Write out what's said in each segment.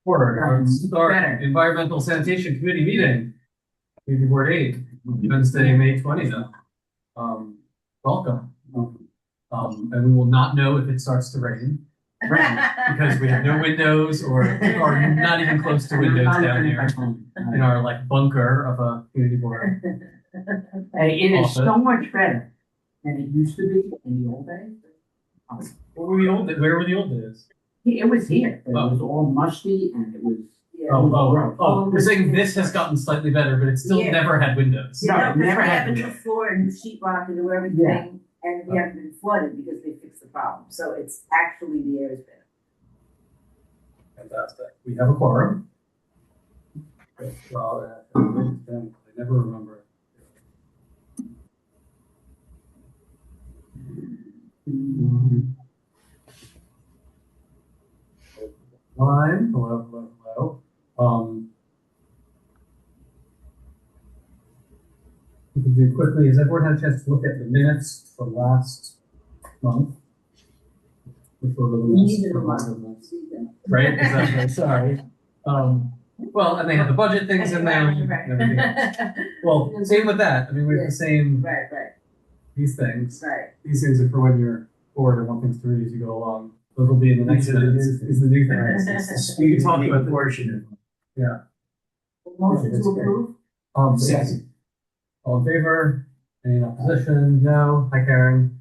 Board, our start Better. Environmental Sanitation Committee meeting, Committee Board 8, Wednesday, May 20th. Welcome. And we will not know if it starts to rain because we have no windows or not even close to windows down here in our like bunker of a community board. Hey, it is office. so much better than it used to be in the old days. Where were the old days? It was here, but it was all musty and it was. We're saying this has gotten slightly better, but it still Yeah. never had windows. No, No, it because never we had have a new windows. floor and new sheetrock and do everything, and we haven't been flooded because they fixed the problem. So it's actually the air is better. Fantastic. We have a quorum. Well, I never remember. Line, hello. We can do quickly. Has everyone had a chance to look at the minutes from last month? Which were released from last month. Right, exactly. Sorry. Well, and they had the budget things in there and everything else. Well, same with that. I mean, we have the same. Right. These things. Right. These things are for when you're bored or want things to read as you go along. Those will be in the next minutes. Is the new things. We can talk about the portion. Yeah. Motion to approve? Second. All in favor? Any in opposition? No. Hi, Karen.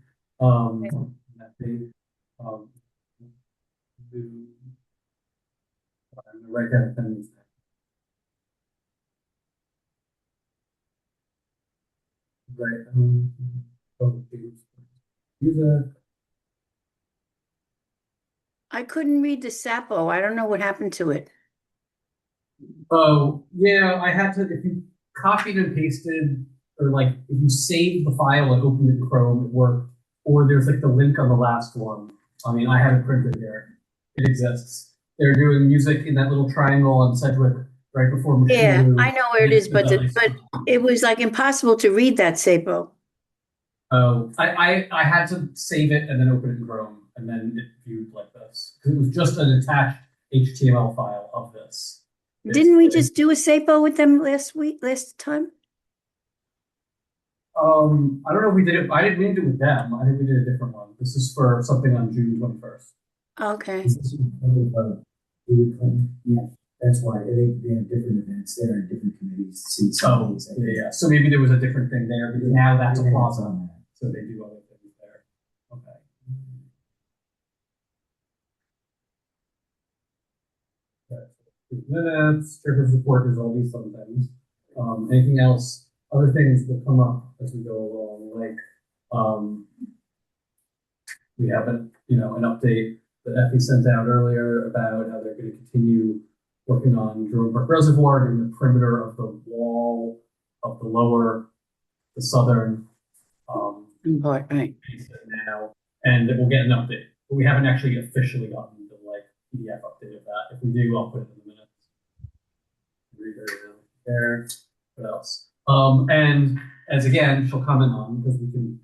Right down attendance. Right. Music. I couldn't read the Sapo. I don't know what happened to it. Oh, yeah, I had to, if you copied and pasted, or like if you saved the file and opened it in Chrome, it worked. Or there's like the link on the last one. I mean, I have it printed here. It exists. They're doing music in that little triangle on Sedgwick right before Machine. Yeah, I know where it is, but it was like impossible to read that Sapo. Oh, I had to save it and then open it in Chrome, and then it viewed like this. It was just an attached HTML file of this. Didn't we just do a Sapo with them last time? I don't know if we did it. I didn't mean to do it with them. I think we did a different one. This is for something on June 21st. Okay. Yeah, that's why they have different events there and different committees. Oh, yeah. So maybe there was a different thing there, because now that's a plaza. So they do other things there. Okay. Minutes, chairman's report is all these fun things. Anything else? Other things that come up as we go along, like we have an update that Effie sent out earlier about how they're going to continue working on Jerome Park Reservoir in the perimeter of the wall of the southern Part, right. now, and we'll get an update. But we haven't actually officially gotten the PDF update of that. If we do, I'll put it in the minutes. There. What else? And as again, she'll comment on, because we can.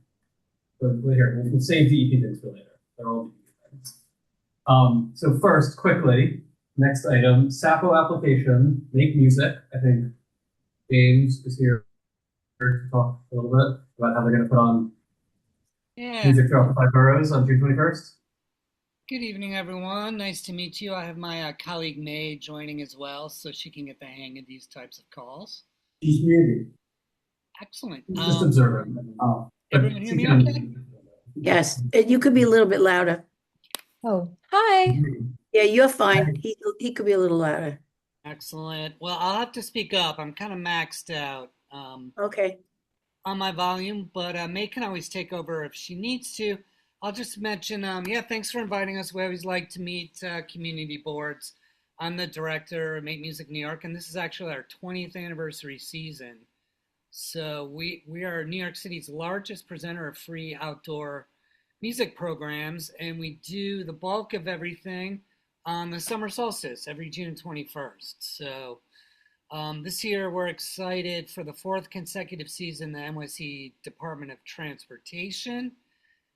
But here, we'll save the EP things for later. They're all the EP things. So first, quickly, next item: Sapo application, make music. I think James is here to talk a little bit about how they're going to put on music throughout the 5 boroughs on June 21st. Good evening, everyone. Nice to meet you. I have my colleague May joining as well, so she can get the hang of these types of calls. She's muted. Excellent. Just observing. Everyone hear me okay? Yes, you could be a little bit louder. Oh, hi. Yeah, you're fine. He could be a little louder. Excellent. Well, I'll have to speak up. I'm kind of maxed out Okay. on my volume, but May can always take over if she needs to. I'll just mention, thanks for inviting us. We always like to meet community boards. I'm the director of Make Music New York, and this is actually our 20th anniversary season. So we are New York City's largest presenter of free outdoor music programs, and we do the bulk of everything on the summer solstice every June 21st. So this year we're excited for the 4th consecutive season. The NYC Department of Transportation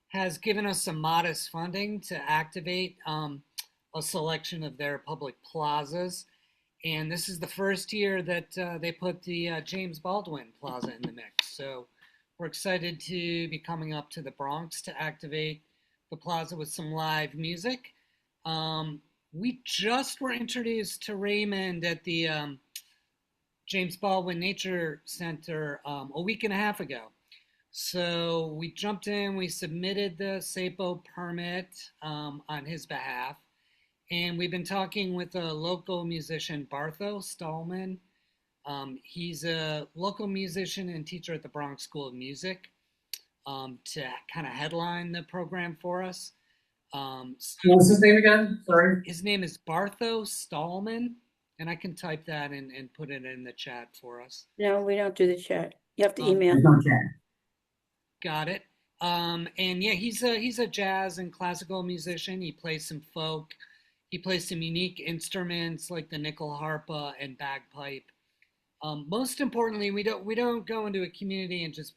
has given us some modest funding to activate a selection of their public plazas. And this is the first year that they put the James Baldwin Plaza in the mix. So we're excited to be coming up to the Bronx to activate the plaza with some live music. We just were introduced to Raymond at the James Baldwin Nature Center a week and a half ago. So we jumped in, we submitted the SAPO permit on his behalf. And we've been talking with a local musician, Bartho Stallman. He's a local musician and teacher at the Bronx School of Music to kind of headline the program for us. What was his name again? Sorry. His name is Bartho Stallman, and I can type that and put it in the chat for us. No, we don't do the chat. You have to email. There's no chat. Got it. And yeah, he's a jazz and classical musician. He plays some folk. He plays some unique instruments like the nickel harpa and bagpipe. Most importantly, we don't go into a community and just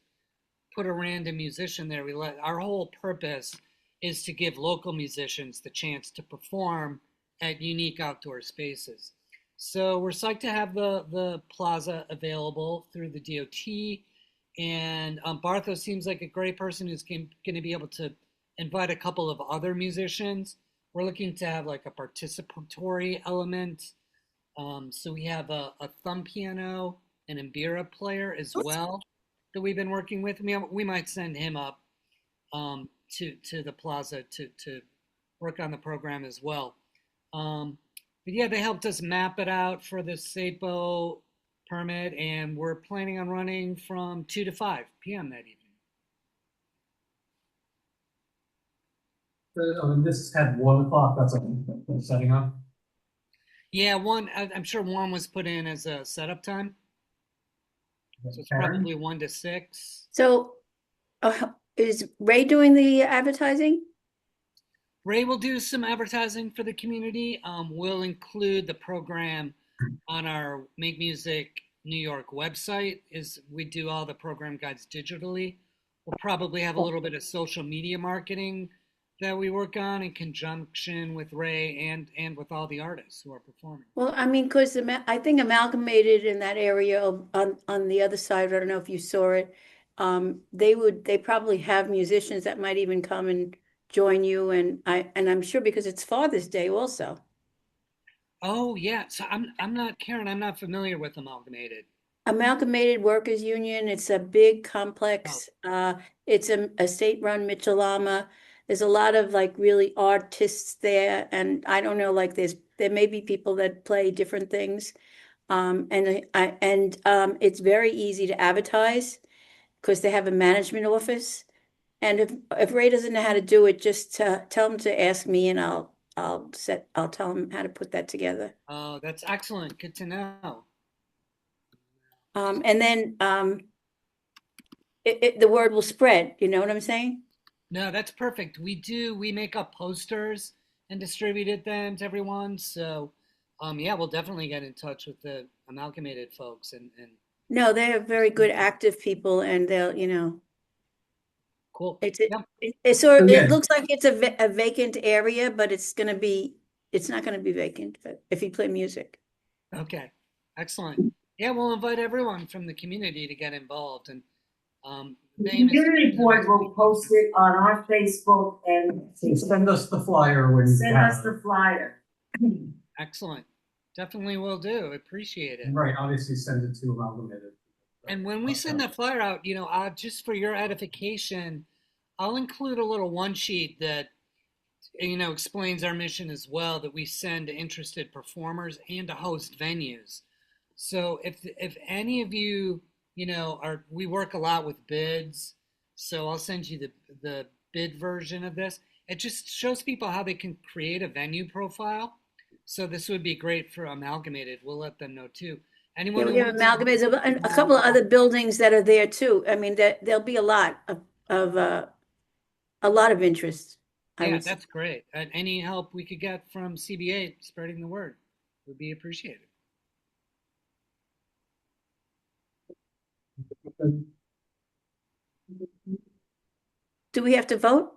put a random musician there. Our whole purpose is to give local musicians the chance to perform at unique outdoor spaces. So we're psyched to have the plaza available through the DOT. And Bartho seems like a great person who's going to be able to invite a couple of other musicians. We're looking to have like a participatory element. So we have a thumb piano, an mbira player as well that we've been working with. We might send him up to the plaza to work on the program as well. But yeah, they helped us map it out for the SAPO permit, and we're planning on running from 2 to 5 p.m. that evening. This had 1 o'clock. That's like setting up. Yeah, I'm sure one was put in as a setup time. So it's probably 1 to 6. So is Ray doing the advertising? Ray will do some advertising for the community. We'll include the program on our Make Music New York website. As we do all the program guides digitally. We'll probably have a little bit of social media marketing that we work on in conjunction with Ray and with all the artists who are performing. Well, I mean, because I think Amalgamated in that area on the other side, I don't know if you saw it, they probably have musicians that might even come and join you, and I'm sure because it's Father's Day also. Oh yeah, so I'm not Karen. I'm not familiar with Amalgamated. Amalgamated Workers Union, it's a big complex. It's a state-run Mitchell-Lama. There's a lot of like really artists there, and I don't know, like there may be people that play different things. And it's very easy to advertise because they have a management office. And if Ray doesn't know how to do it, just tell him to ask me, and I'll tell him how to put that together. Oh, that's excellent. Good to know. And then the word will spread. You know what I'm saying? No, that's perfect. We make up posters and distributed them to everyone. So, yeah, we'll definitely get in touch with the Amalgamated folks and No, they're very good, active people, and they'll, cool. it's Yeah. it looks like it's a vacant area, but it's not going to be vacant if you play music. Okay. Excellent. Yeah, we'll invite everyone from the community to get involved. And The community board will post it on our Facebook and Send us the flyer when you send have us it. the flyer. excellent. Definitely will do. Appreciate it. Right, obviously send it to Amalgamated. And when we send that flyer out, just for your edification, I'll include a little one sheet that explains our mission as well, that we send to interested performers and to host venues. So if any of you, we work a lot with bids, so I'll send you the bid version of this. It just shows people how they can create a venue profile. So this would be great for Amalgamated. We'll let them know too. Anyone We have Amalgamated, and a couple of other buildings that are there too. I mean, there'll be a lot of interest. Yeah, that's great. Any help we could get from CBA spreading the word would be appreciated. Do we have to vote?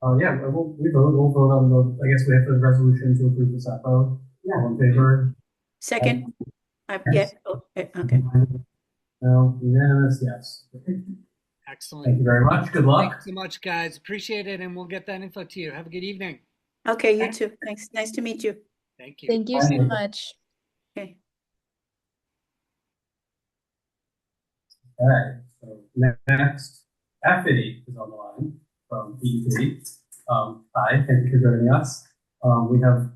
Yeah, we'll vote on the, I guess we have the resolution to approve the SAPO. Yeah. All in favor? Second, yeah, Yes. okay. No, unanimous, yes. Excellent. Thank you very much. Good luck. Thanks so much, guys. Appreciate it, and we'll get that info to you. Have a good evening. Okay, you too. Thanks. Nice to meet you. Thank you. Thank you so much. Okay. Okay, so next, Effie is on the line from DEP. Hi, thank you for joining us. We have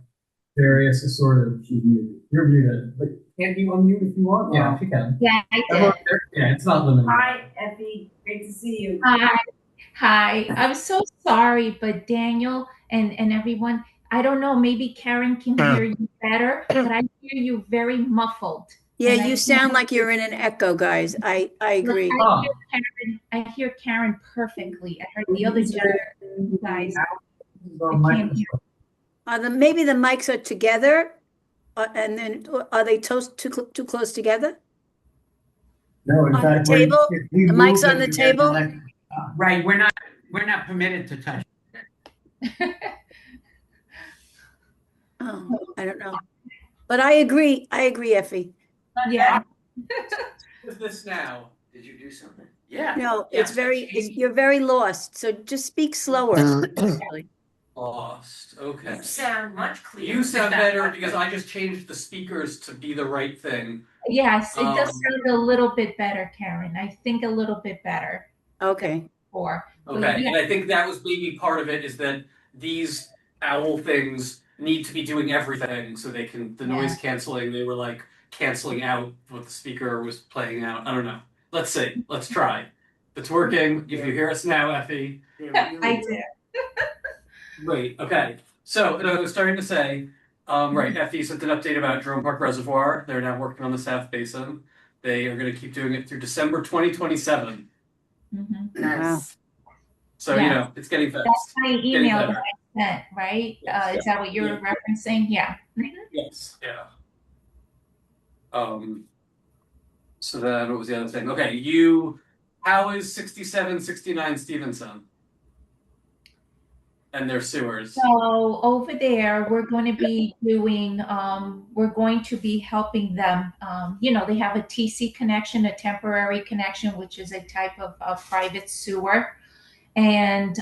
various assorted. You're muted, but can you unmute if you want? Yeah, she can. Yeah, I Everyone did. Yeah, it's not limited. Hi, Effie, great to see you. Hi. Hi. I'm so sorry, but Daniel and everyone, I don't know, maybe Karen can hear you better, but I hear you very muffled. Yeah, And I you sound like you're in an echo, guys. I agree. Oh, I hear Karen perfectly. I heard the other gentleman, you guys. our I can't hear. Maybe the mics are together, and then are they too close together? No, in On fact, the table? if we The move mic's on them the together, table? like, Right, we're not permitted to touch. Oh, I don't know. But I agree, Effie. Yeah. is this now? Did you do something? Yeah. No, Yes, you're very lost, so just speak slower. Really. Lost. Okay. You sound much clearer. You sound better because I just changed the speakers to be the right thing. Yes, it does Um, sound a little bit better, Karen. I think a little bit better Okay. before. But Okay, yeah, and I think that was maybe part of it is that these owl things need to be doing everything so they can the noise canceling. They were like canceling out what the speaker was playing out. I don't know. Let's see. Let's try. If it's working. If you hear us now, Effie. I did. Great. Okay. So I was starting to say, right. Effie sent an update about Jerome Park Reservoir. They're now working on the South Basin. They are going to keep doing it through December 2027. Nice. So Yeah. it's getting fixed. That's my email that better. I sent, right? Yes. Is that what you're referencing? Yeah. Yes. Yeah. So then what was the other thing? Okay, how is 6769 Stevenson and their sewers? So over there, we're going to be doing, we're going to be helping them. They have a TC connection, a temporary connection, which is a type of private sewer. And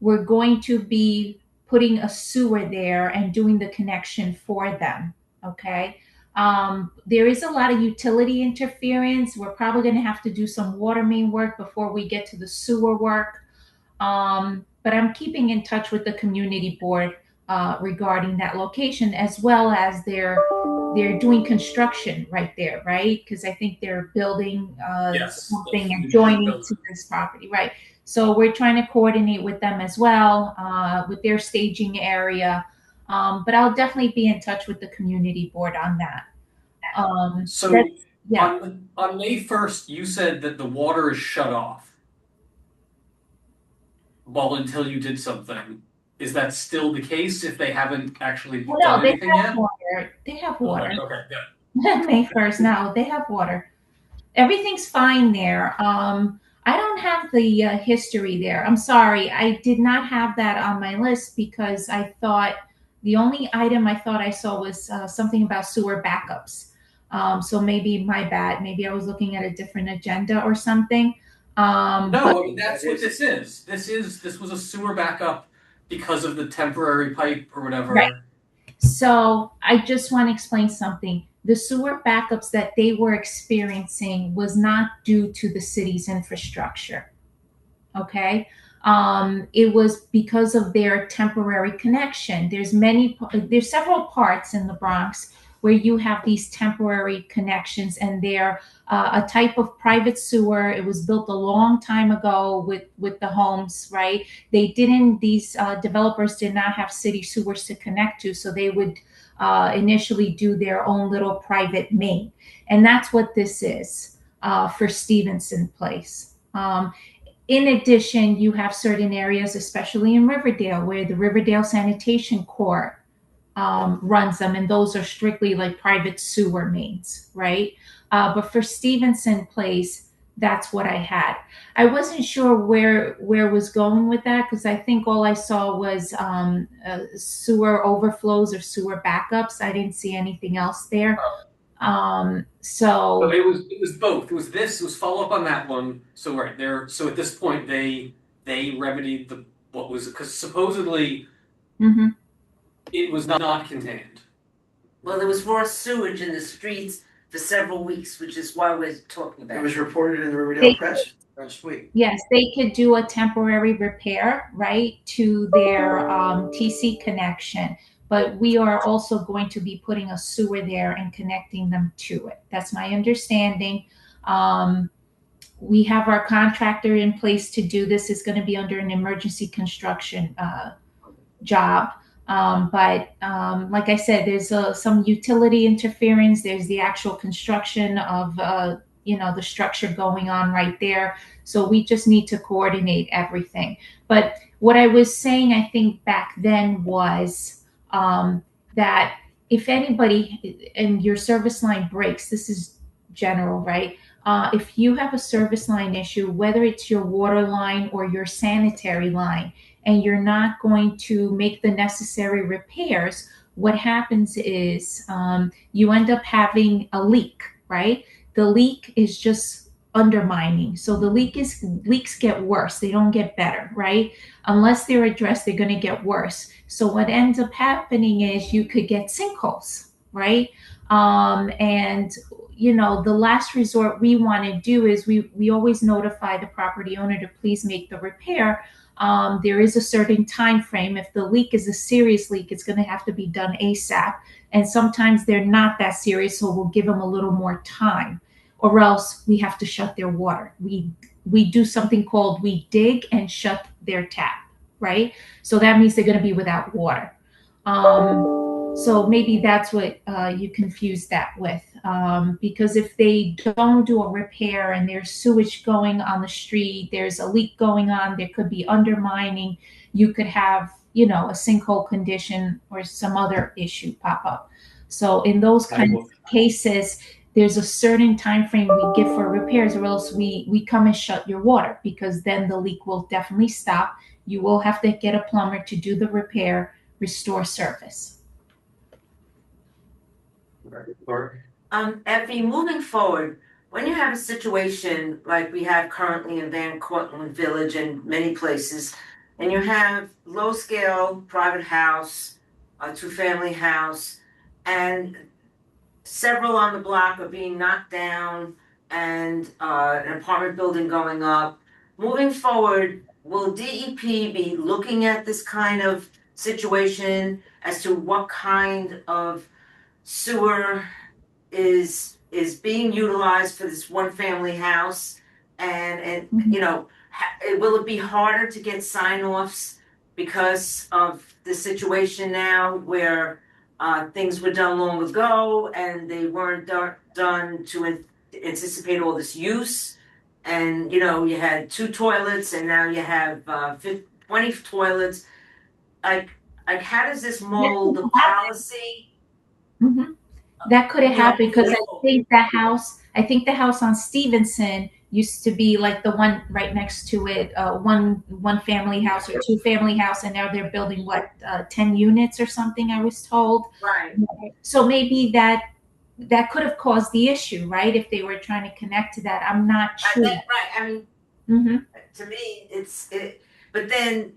we're going to be putting a sewer there and doing the connection for them. Okay. There is a lot of utility interference. We're probably going to have to do some water main work before we get to the sewer work. But I'm keeping in touch with the community board regarding that location, as well as they're doing construction right there, right? Because I think they're building something adjoining to this property, right? So we're trying to coordinate with them as well with their staging area. But I'll definitely be in touch with the community board on that. So yeah. on May 1st, you said that the water is shut off. Well, until you did something. Is that still the case if they haven't actually done anything yet? Water. They have water. Okay, good. May 1st, no, they have water. Everything's fine there. I don't have the history there. I'm sorry. I did not have that on my list because I thought the only item I thought I saw was something about sewer backups. So maybe my bad. Maybe I was looking at a different agenda or something. No, that's what this is. This was a sewer backup because of the temporary pipe or whatever. Right. So I just want to explain something. The sewer backups that they were experiencing was not due to the city's infrastructure. Okay. It was because of their temporary connection. There's several parts in the Bronx where you have these temporary connections, and they're a type of private sewer. It was built a long time ago with the homes, right? These developers did not have city sewers to connect to, so they would initially do their own little private main. And that's what this is for Stevenson Place. In addition, you have certain areas, especially in Riverdale, where the Riverdale Sanitation Corps runs them, and those are strictly like private sewer mains, right? But for Stevenson Place, that's what I had. I wasn't sure where was going with that because I think all I saw was sewer overflows or sewer backups. I didn't see anything else there. So So it was both. It was follow up on that one. So right there. So at this point, they remedied the what was because supposedly mhm. it was not contained. Well, there was more sewage in the streets for several weeks, which is why we're talking about It was it. reported in the Riverdale They Press last week. Yes, they could do a temporary repair, right, to their TC connection. But we are also going to be putting a sewer there and connecting them to it. That's my understanding. Um, we have our contractor in place to do this. It's going to be under an emergency construction job. But like I said, there's some utility interference. There's the actual construction of the structure going on right there. So we just need to coordinate everything. But what I was saying, I think back then was that if anybody and your service line breaks, this is general, right? If you have a service line issue, whether it's your water line or your sanitary line, and you're not going to make the necessary repairs, what happens is you end up having a leak, right? The leak is just undermining. So the leaks get worse. They don't get better, right? Unless they're addressed, they're going to get worse. So what ends up happening is you could get sinkholes, right? And the last resort we want to do is we always notify the property owner to please make the repair. There is a certain time frame. If the leak is a serious leak, it's going to have to be done ASAP. And sometimes they're not that serious, so we'll give them a little more time, or else we have to shut their water. We do something called we dig and shut their tap, right? So that means they're going to be without water. So maybe that's what you confuse that with. Because if they don't do a repair and there's sewage going on the street, there's a leak going on, there could be undermining, you could have, a sinkhole condition or some other issue pop up. So in those kinds of cases, there's a certain time frame we give for repairs, or else we come and shut your water, because then the leak will definitely stop. You will have to get a plumber to do the repair, restore service. Effie, moving forward, when you have a situation like we have currently in Van Cortlandt Village and many places, and you have low scale private house, a two-family house, and several on the block are being knocked down, and an apartment building going up. Moving forward, will DEP be looking at this kind of situation as to what kind of sewer is being utilized for this one family house, and will it be harder to get sign-offs because of the situation now where things were done long ago and they weren't done to anticipate all this use, and you had 2 toilets and now you have 20 toilets, like how does this mold the policy? Mhm. That could have happened because I think the house on Stevenson used to be like the one right next to it, one family house or 2 family house, and now they're building 10 units or something, I was told. Right. So maybe that could have caused the issue, right? If they were trying to connect to that, I'm not sure. Right. I mean, to me, but then,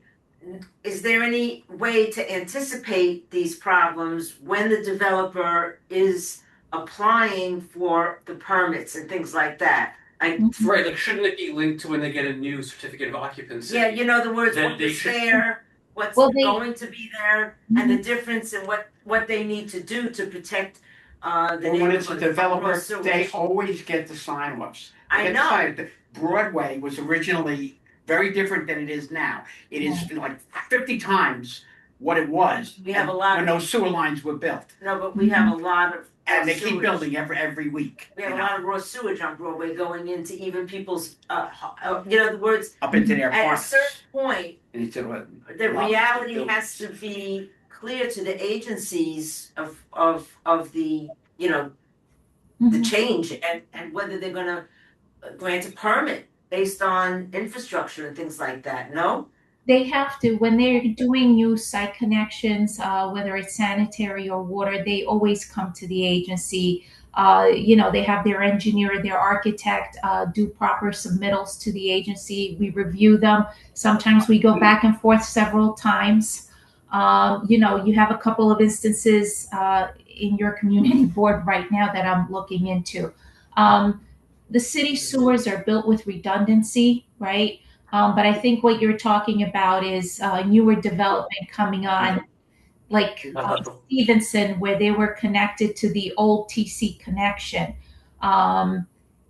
is there any way to anticipate these problems when the developer is applying for the permits and things like that? Right, like shouldn't it be linked to when they get a new certificate of occupancy? Yeah, the words, Then what they was should- there, what's going to be there, and the difference in what they need to do to protect the But when it's a neighborhood developer, from they sewage. always get the sign-offs. I Get know. signed. Broadway was originally very different than it is now. It is like 50 times what it was We have a lot when of- those sewer lines were built. No, but we have a lot of And they keep sewage. building every week. We have a lot of raw sewage on Broadway going into even people's, the words, Up into their at a apartments. certain point, Into a the lot of reality buildings. has to be clear to the agencies of the, the change, and whether they're gonna grant a permit based on infrastructure and things like that, no? They have to, when they're doing new site connections, whether it's sanitary or water, they always come to the agency. They have their engineer, their architect, do proper submittals to the agency. We review them. Sometimes we go back and forth several times. You have a couple of instances in your community board right now that I'm looking into. The city sewers are built with redundancy, right? But I think what you're talking about is newer development coming on, like Stevenson, where they were connected to the old TC connection. Um,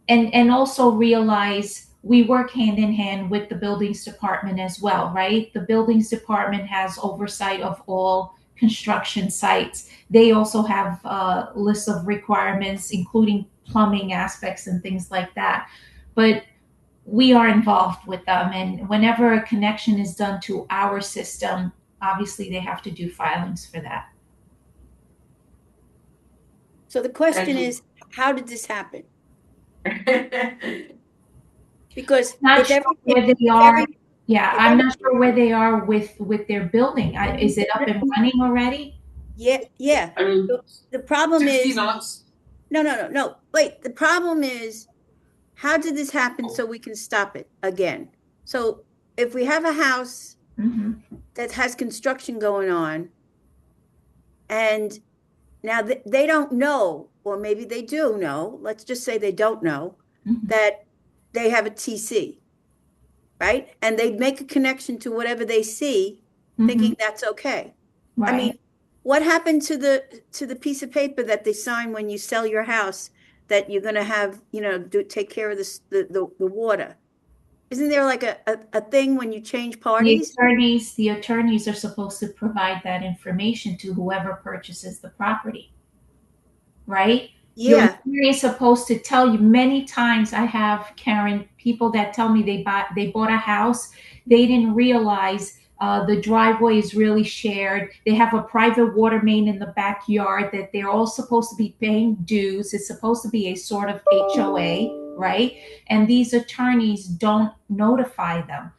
and also realize we work hand in hand with the buildings department as well, right? The buildings department has oversight of all construction sites. They also have lists of requirements, including plumbing aspects and things like that. But we are involved with them, and whenever a connection is done to our system, obviously they have to do filings for that. So the question is, how did this happen? Because Not if sure where everything, they are. every, Yeah, if I'm every, not sure where they are with their building. Is it up and running already? yeah. I mean, The problem 60 is, knots. no. Wait, the problem is, how did this happen so we can stop it again? So if we have a house Mhm. that has construction going on, and now they don't know, or maybe they do know, let's just say they don't know, Mhm. that they have a TC, right? And they make a connection to whatever they see, thinking Mhm. that's okay. I Right. mean, what happened to the piece of paper that they sign when you sell your house that you're going to have, take care of the water? Isn't there like a thing when you change parties? The attorneys are supposed to provide that information to whoever purchases the property, right? Your Yeah, attorney is supposed to tell you. Many times I have, Karen, people that tell me they bought a house, they didn't realize the driveway is really shared. They have a private water main in the backyard that they're all supposed to be paying dues. It's supposed to be a sort of HOA, right? And these attorneys don't notify them.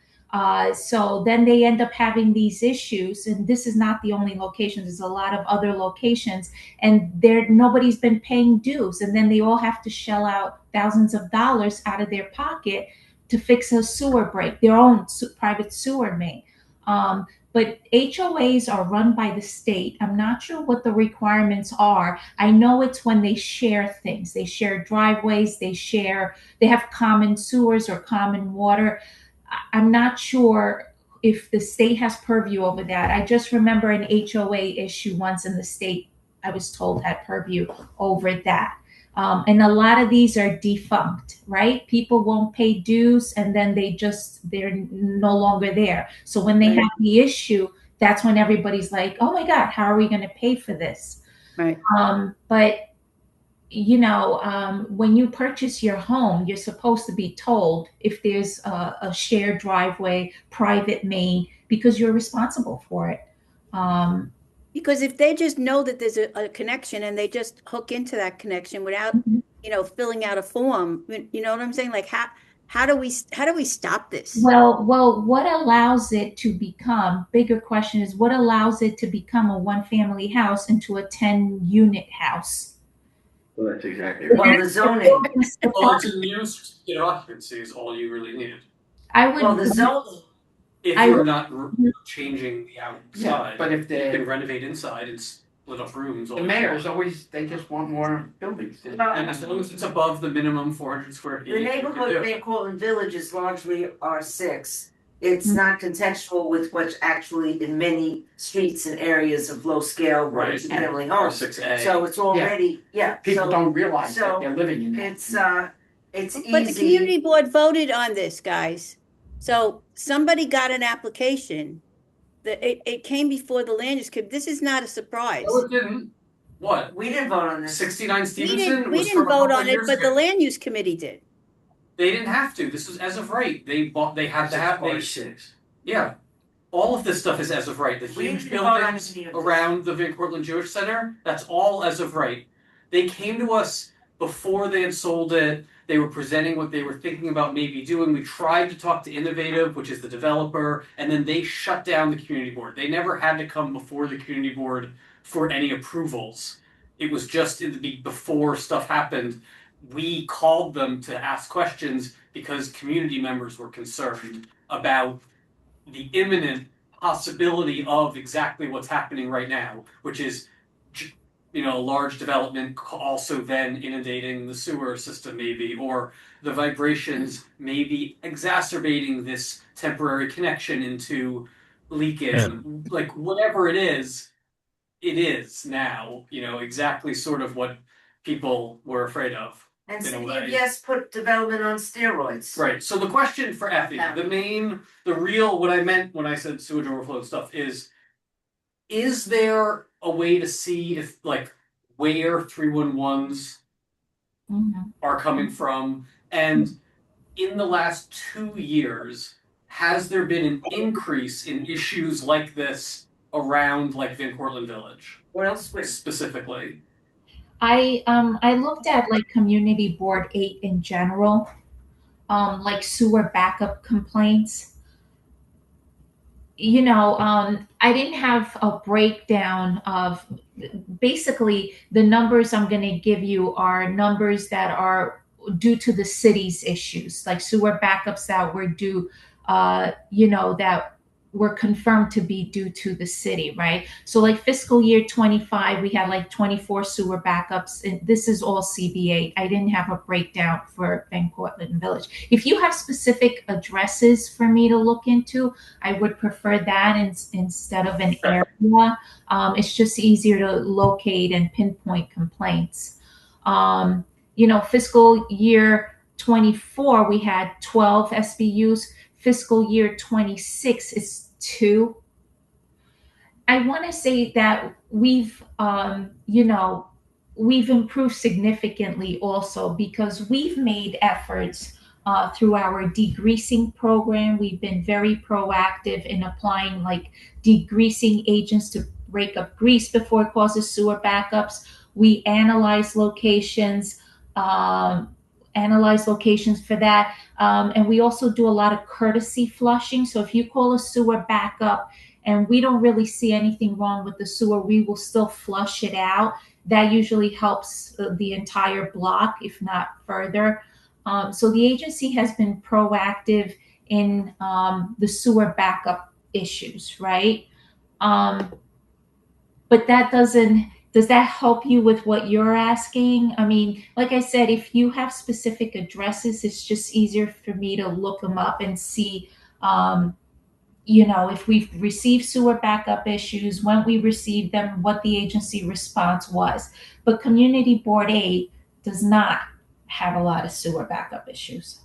So then they end up having these issues, and this is not the only location. There's a lot of other locations, and nobody's been paying dues, and then they all have to shell out thousands of dollars out of their pocket to fix a sewer break, their own private sewer main. But HOAs are run by the state. I'm not sure what the requirements are. I know it's when they share things. They share driveways, they have common sewers or common water. I'm not sure if the state has purview over that. I just remember an HOA issue once in the state, I was told, had purview over that. And a lot of these are defunct, right? People won't pay dues, and then they're no longer there. So when they have the issue, that's when everybody's like, oh my God, how are we going to pay for this? right. But when you purchase your home, you're supposed to be told if there's a shared driveway, private main, because you're responsible for it. Because if they just know that there's a connection and they just hook into that connection without, filling out a form, you know what I'm saying? Like how do we stop this? Well, what allows it to become, bigger question is what allows it to become a one family house into a 10-unit house? Well, that's exactly Well, the zoning. Well, it's a new certificate of occupancy is all you really need. I would. Well, the zoning. If I you're would- not changing the outside, But if you can the renovate inside and split up rooms. all you mayor's want. always, they just want more buildings. And as long as it's above the minimum 400 square feet. The you can neighborhood do of it. Van Cortlandt Village is largely R6. It's not contextual with what's actually in many streets and areas of low scale Right. multi-family homes. R6A. So it's already, People so don't realize that so they're living in that. it's easy. But the community board voted on this, guys. So somebody got an application that it came before the land use committee. This is not a surprise. No, it didn't. What? We didn't vote on this. 69 We Stevenson we was didn't from a vote couple on of it, years but the ago. land use committee did. They didn't have to. This was as of right. They had to have R6. Yeah. All of this stuff is as of right. The We huge didn't vote on buildings any of this. around the Van Cortlandt Jewish Center, that's all as of right. They came to us before they had sold it, they were presenting what they were thinking about maybe doing. We tried to talk to Innovative, which is the developer, and then they shut down the community board. They never had to come before the community board for any approvals. It was just before stuff happened. We called them to ask questions because community members were concerned about the imminent possibility of exactly what's happening right now, which is, a large development also then inundating the sewer system, maybe, or the vibrations maybe exacerbating this temporary connection into leaking. Like, whatever it is now, exactly sort of what people were afraid of. And In a City way. of Yes put development on steroids. Right. So the question for Effie, Yeah. what I meant when I said sewage overflow stuff is there a way to see if, like, where 311s Mhm. are coming from? And in the last 2 years, has there been an increase in issues like this around, like, Van Cortlandt Village Or elsewhere. specifically? I looked at like Community Board 8 in general, like sewer backup complaints. I didn't have a breakdown of basically the numbers I'm going to give you are numbers that are due to the city's issues, like sewer backups that were due, that were confirmed to be due to the city, right? So, like fiscal year 25, we had like 24 sewer backups, and this is all CB8. I didn't have a breakdown for Van Cortlandt Village. If you have specific addresses for me to look into, I would prefer that instead of an area. It's just easier to locate and pinpoint complaints. Fiscal year 24, we had 12 SBUs. Fiscal year 26 is 2. I want to say that we've improved significantly also because we've made efforts through our degreasing program. We've been very proactive in applying like degreasing agents to break up grease before it causes sewer backups. We analyze locations for that. And we also do a lot of courtesy flushing. So if you call a sewer backup and we don't really see anything wrong with the sewer, we will still flush it out. That usually helps the entire block, if not further. So the agency has been proactive in the sewer backup issues, right? But does that help you with what you're asking? I mean, like I said, if you have specific addresses, it's just easier for me to look them up and see, if we've received sewer backup issues, when we received them, what the agency response was. But Community Board 8 does not have a lot of sewer backup issues.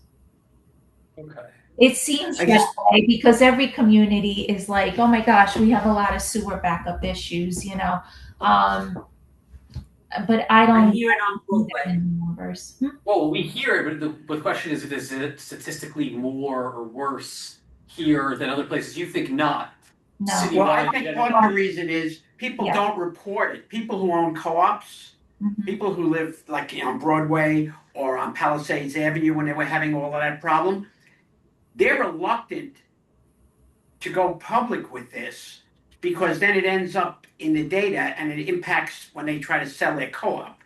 Okay. It seems that way because every community is like, oh my gosh, we have a lot of sewer backup issues, but I don't I hear it on Broadway. numbers. Well, we hear it, but the question is it statistically more or worse here than other places? You think not? No. Citywide Well, I think generally. part of the reason is people Yeah. don't report it. People who own co-ops, Mhm. people who live like on Broadway or on Palisades Avenue when they were having all of that problem, they're reluctant to go public with this because then it ends up in the data and it impacts when they try to sell their co-op.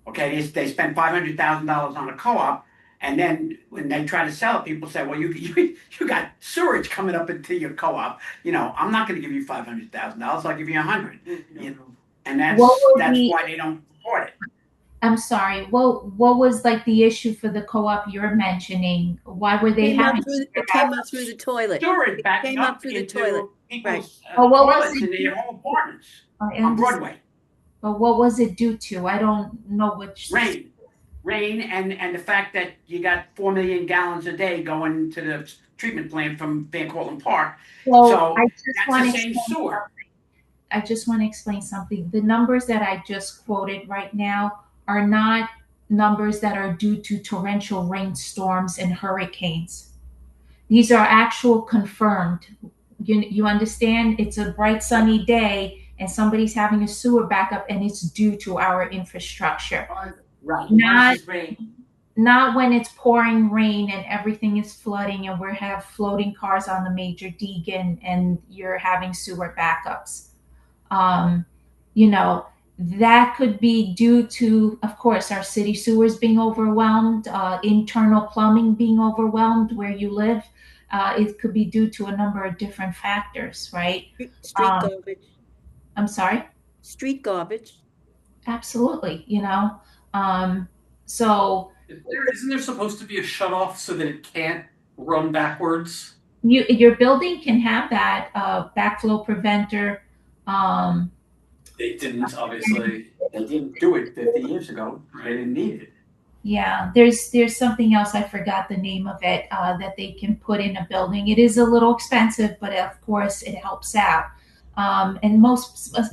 Okay, they spend $500,000 on a co-op, and then when they try to sell it, people say, "Well, you got sewage coming up into your co-op. I'm not going to give you $500,000. I'll give you $100." And that's why they don't report it. I'm sorry. What was like the issue for the co-op you're mentioning? Why were they having? It came up through the toilet. Storage It backing came up up through the into toilet. people's Well, what was toilets it? in their home apartments I on understand. Broadway. But what was it due to? I don't know which. Rain, and the fact that you got 4 million gallons a day going to the treatment plant from Van Cortlandt Park. Well, So I just that's want the to same explain sewer. something. I just want to explain something. The numbers that I just quoted right now are not numbers that are due to torrential rainstorms and hurricanes. These are actual confirmed. You understand? It's a bright sunny day and somebody's having a sewer backup and it's due to our infrastructure. Right, Not once it's rain. not when it's pouring rain and everything is flooding and we have floating cars on the major Deegan and you're having sewer backups. Um, you know, that could be due to, of course, our city sewers being overwhelmed, internal plumbing being overwhelmed where you live. It could be due to a number of different factors, right? Street Um, garbage, I'm sorry. street garbage. Absolutely, you know. Um, so Isn't there supposed to be a shut off so that it can't run backwards? your building can have that backflow preventer. Um, They didn't, obviously. They didn't do it 50 years ago. They didn't need it. yeah, there's something else I forgot the name of it that they can put in a building. It is a little expensive, but of course it helps out. And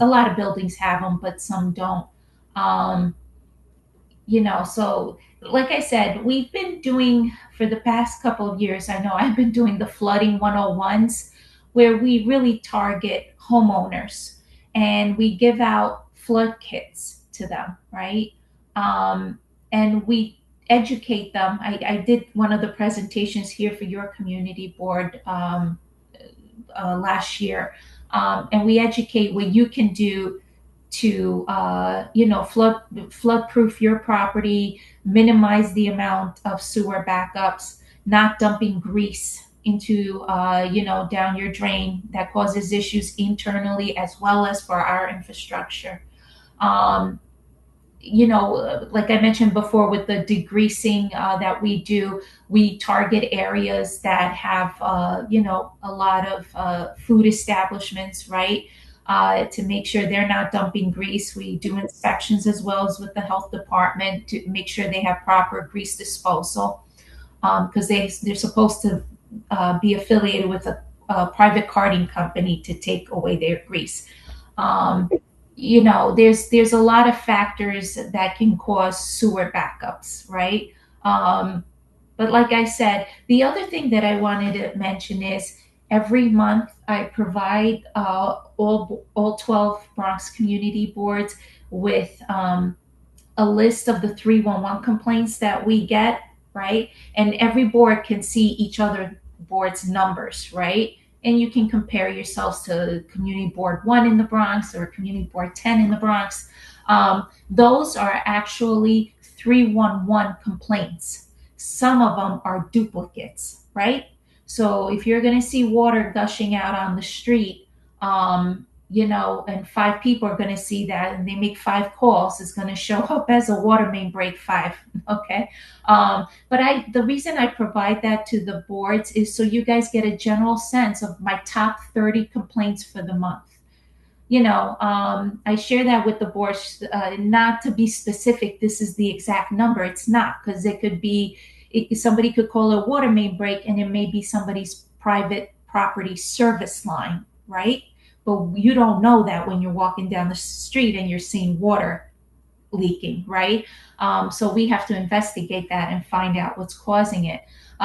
a lot of buildings have them, but some don't. Um, so like I said, we've been doing for the past couple of years, I know I've been doing the flooding 101s where we really target homeowners and we give out flood kits to them, right? um, and we educate them. I did one of the presentations here for your community board last year, and we educate what you can do to flood proof your property, minimize the amount of sewer backups, not dumping grease into down your drain that causes issues internally as well as for our infrastructure. um, like I mentioned before, with the degreasing that we do, we target areas that have, a lot of food establishments, right? To make sure they're not dumping grease. We do inspections as well as with the health department to make sure they have proper grease disposal, because they're supposed to be affiliated with a private carting company to take away their grease. Um, there's a lot of factors that can cause sewer backups, right? But like I said, the other thing that I wanted to mention is every month I provide all 12 Bronx community boards with a list of the 311 complaints that we get, right? And every board can see each other board's numbers, right? And you can compare yourselves to Community Board 1 in the Bronx or Community Board 10 in the Bronx. Those are actually 311 complaints. Some of them are duplicates, right? So if you're going to see water gushing out on the street, and 5 people are going to see that and they make 5 calls, it's going to show up as a water main break 5. Okay. But the reason I provide that to the boards is so you guys get a general sense of my top 30 complaints for the month. I share that with the boards, not to be specific, this is the exact number. It's not, because it could be, somebody could call a water main break and it may be somebody's private property service line, right? But you don't know that when you're walking down the street and you're seeing water leaking, right? So we have to investigate that and find out what's causing it.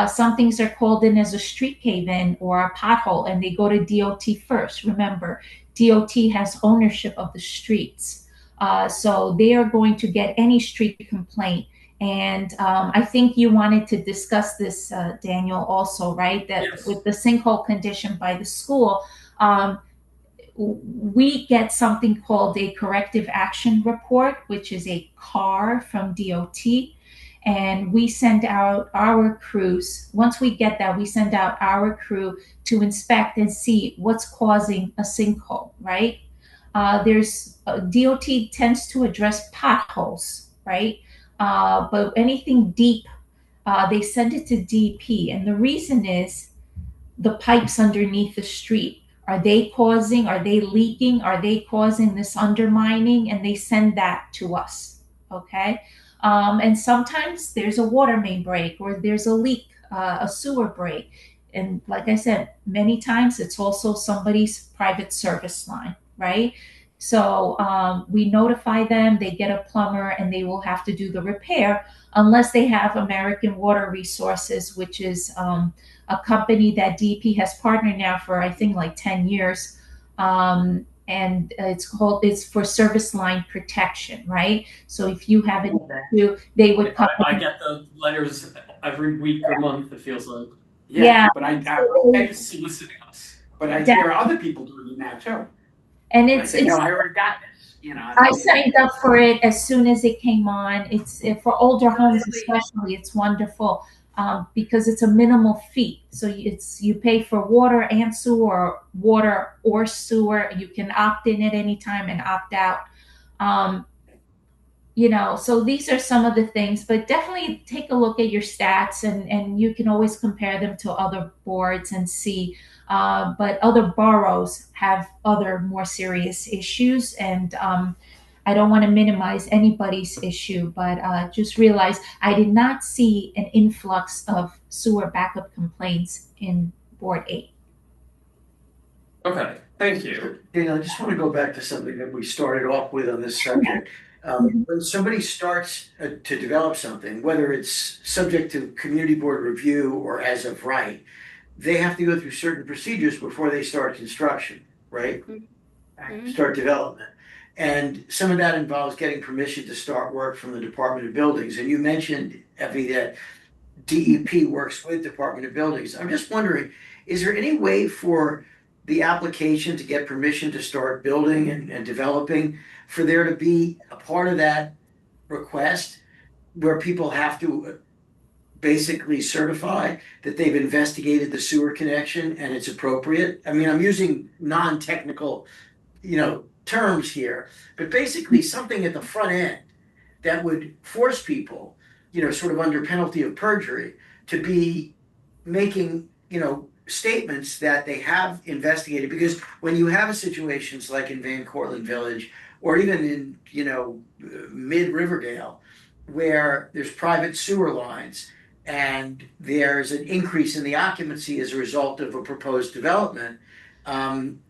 Some things are called in as a street cave in or a pothole, and they go to DOT first. Remember, DOT has ownership of the streets. So they are going to get any street complaint. And I think you wanted to discuss this, Daniel, also, right? That Yes. with the sinkhole condition by the school, we get something called a corrective action report, which is a CAR from DOT. And we send out our crews. Once we get that, we send out our crew to inspect and see what's causing a sinkhole, right? DOT tends to address potholes, right? But anything deep, they send it to DP. And the reason is the pipes underneath the street. Are they leaking? Are they causing this undermining? And they send that to us. Okay. And sometimes there's a water main break or there's a leak, a sewer break. And like I said, many times it's also somebody's private service line, right? So we notify them, they get a plumber, and they will have to do the repair unless they have American Water Resources, which is a company that DP has partnered now for, I think, like 10 years. and it's for service line protection, right? So if you have an issue, they would come. I get the letters every week or month, it feels like. Yeah. But I It's soliciting us. but I hear other people doing it now too. And I say, no, I already got this. You know. I signed up for it as soon as it came on. It's for older homes especially. It's wonderful because it's a minimal fee. So you pay for water and sewer, water or sewer. You can opt in at any time and opt out. Um, so these are some of the things, but definitely take a look at your stats, and you can always compare them to other boards and see. But other boroughs have other more serious issues, and I don't want to minimize anybody's issue, but just realize I did not see an influx of sewer backup complaints in Board 8. Okay, thank you. Daniel, I just want to go back to something that we started off with on this subject. When somebody starts to develop something, whether it's subject to community board review or as of right, they have to go through certain procedures before they start construction, right? Start development. And some of that involves getting permission to start work from the Department of Buildings. And you mentioned, Effie, that DEP works with Department of Buildings. I'm just wondering, is there any way for the application to get permission to start building and developing, for there to be a part of that request where people have to basically certify that they've investigated the sewer connection and it's appropriate? I mean, I'm using non-technical, terms here, but basically something at the front end that would force people, sort of under penalty of perjury, to be making, statements that they have investigated. Because when you have situations like in Van Cortlandt Village, or even in, mid Riverdale, where there's private sewer lines and there's an increase in the occupancy as a result of a proposed development,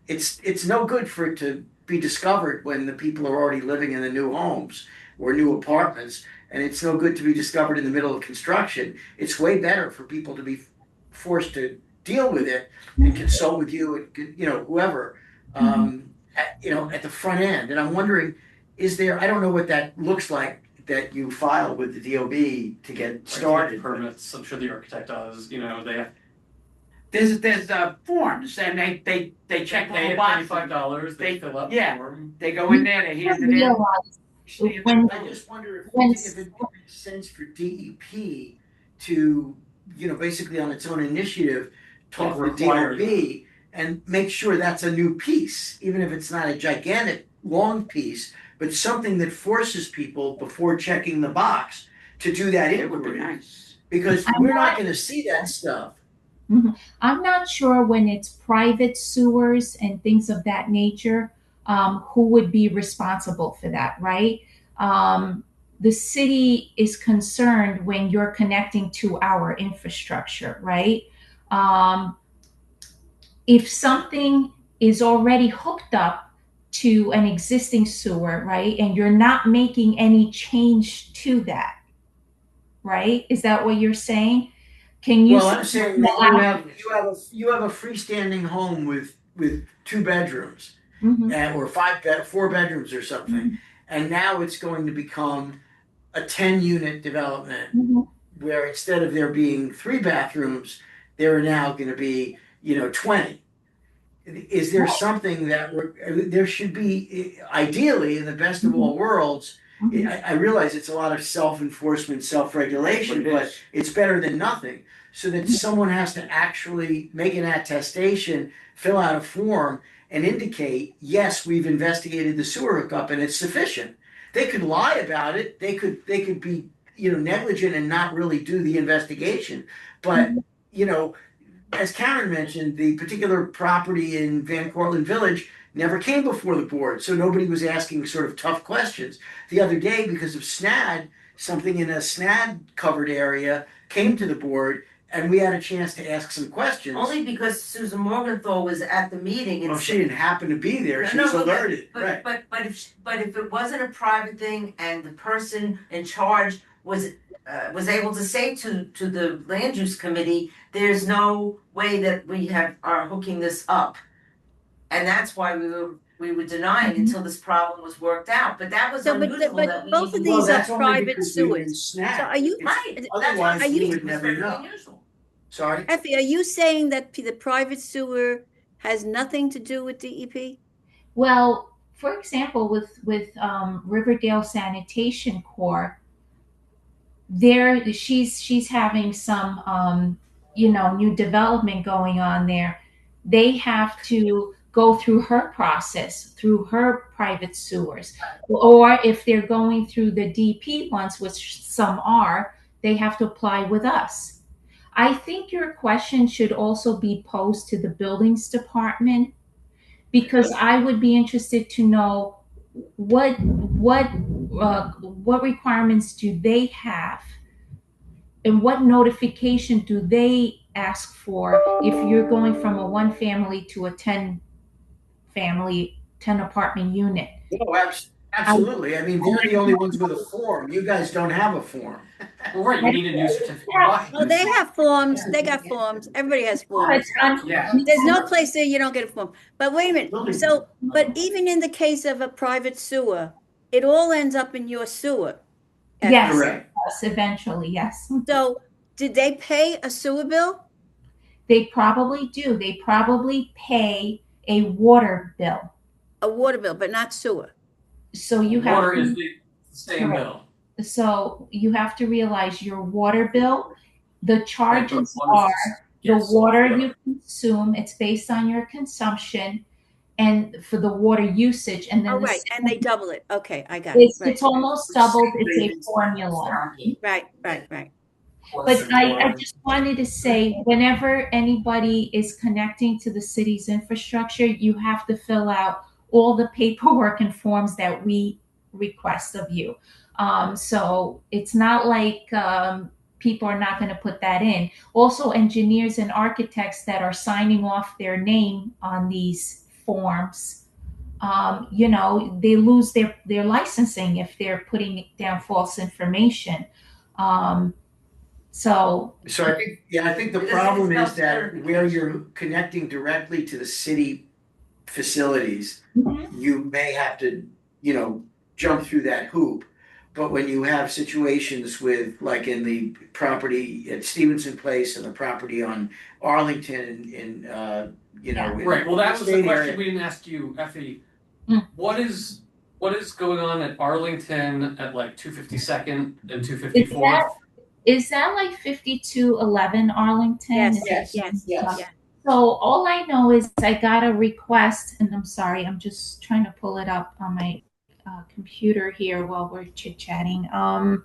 it's no good for it to be discovered when the people are already living in the new homes or new apartments, and it's no good to be discovered in the middle of construction. It's way better for people to be forced to deal with it and consult with you and whoever at the front end. And I'm wondering, is there? I don't know what that looks like that you file with the DOB to get started. Permits. I'm sure the architect does. They have. There's forms, and they check They little pay boxes. $5. They fill out the Yeah. form. They go in there, they hand it in. Realize when I just wonder when if it makes sense for DEP to, basically on its own initiative, talk to require DOB and make sure that's a new piece, even if it's not a gigantic long piece, but something that forces people before checking the box to do that It would be inquiry. nice. Because we're not going to see that stuff. I'm not sure when it's private sewers and things of that nature, who would be responsible for that, right? The city is concerned when you're connecting to our infrastructure, right? If something is already hooked up to an existing sewer, right, and you're not making any change to that, right? Is that what you're saying? Can you? Well, I'm saying that you have a freestanding home with two bedrooms, Mhm. or four bedrooms or something, and now it's going to become a 10-unit development Mhm. where instead of there being three bathrooms, there are now going to be 20. Is there something that there should be, ideally, in the best of all worlds? I realize it's a lot of self-enforcement, self-regulation, but it's better than nothing. So that someone has to actually make an attestation, fill out a form, and indicate, yes, we've investigated the sewer hookup and it's sufficient. They could lie about it. They could be negligent and not really do the investigation. But as Karen mentioned, the particular property in Van Cortlandt Village never came before the board, so nobody was asking sort of tough questions. The other day, because of SNAD, something in a SNAD covered area came to the board, and we had a chance to ask some questions. Only because Susan Morgenthau was at the meeting and Oh, she didn't happen to be there. She was alerted. Right. But if it wasn't a private thing and the person in charge was able to say to the land use committee, there's no way that we are hooking this up, and that's why we were we were denying until this problem was worked out. But that was So, unusual but that we both of even. Well, these are that's only private because we didn't sewers. snap. So are you, Right. Th- Otherwise, That's we why would it's never very know. unusual. Sorry? Effie, are you saying that the private sewer has nothing to do with DEP? Well, for example, with Riverdale Sanitation Corps, there she's having some new development going on there. They have to go through her process, through her private sewers, or if they're going through the DP ones, which some are, they have to apply with us. I think your question should also be posed to the buildings department, because I would be interested to know what requirements do they have, and what notification do they ask for if you're going from a one family to a 10 apartment unit. Oh, absolutely. I mean, they're the only ones with a form. You guys don't have a form. Well, right, you need a new certificate of Oh, occupancy. they have forms. They got forms. Everybody has forms. Yeah. There's no place there you don't get a form. But wait a minute. So, but even in the case of a private sewer, it all ends up in your sewer. Yes, Correct. yes, eventually, yes. So, did they pay a sewer bill? They probably do. They probably pay a water bill. A water bill, but not sewer. So you have Water to, is the same correct. bill. So you have to realize your water bill, the charges Right, but one are is- the yes, water yeah. you consume, it's based on your consumption and for the water usage, and then Oh, the right, and they double it. Okay, I got it. it's, Right, it's almost doubled. It's a formula. right. But I just wanted to say, whenever anybody is connecting to the city's infrastructure, you have to fill out all the paperwork and forms that we request of you. So it's not like people are not going to put that in. Also, engineers and architects that are signing off their name on these forms, they lose their licensing if they're putting down false information. Um, so I think the problem is that where you're connecting directly to the city facilities, you may have to, jump through that hoop. But when you have situations with, like in the property at Stevenson Place and the property on Arlington in Right, well, that was the state question area. we didn't ask you, Effie. Mm. What is going on at Arlington at like 252nd and 254th? is that like 5211 Arlington? Yes, yes. So all I know is I got a request, and I'm sorry, I'm just trying to pull it up on my computer here while we're chit chatting. I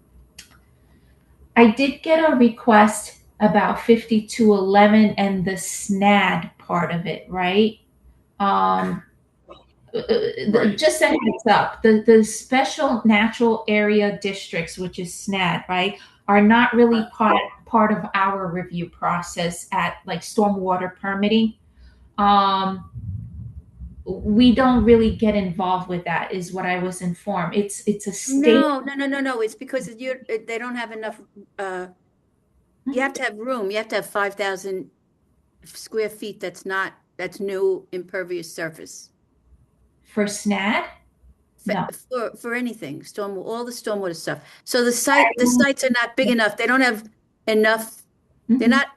did get a request about 5211 and the SNAD part of it, right? Right. Just a heads up, the special natural area districts, which is SNAD, right, are not really part of our review process at like stormwater permitting. We don't really get involved with that, is what I was informed. It's a state. No. It's because they don't have enough. You have to have room. You have to have 5,000 square feet. That's new impervious surface. For SNAD? No. For anything, all the stormwater stuff. So the sites are not big enough. They don't have enough. They're not.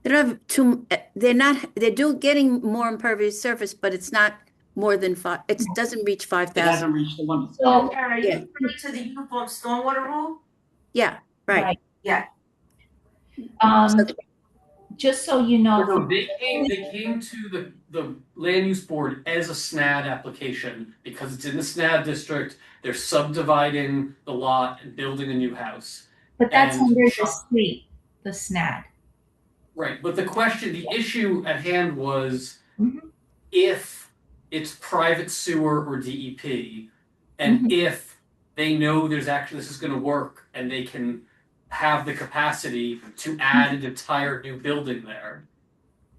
They don't have too. They're not. They're getting more impervious surface, but it's not more than 5. It doesn't reach It 5,000. hasn't reached the limit. So, Are you referring to the uniform stormwater rule? Yeah, right. Yeah. Just so you know, No, they came to the land use board as a SNAD application because it's in the SNAD district. They're subdividing the lot and building a new house. but that's And under the state, the SNAD. Right, but the issue at hand was Mhm. if it's private sewer or DEP, and if they know this is going to work and they can have the capacity to add an entire new building there.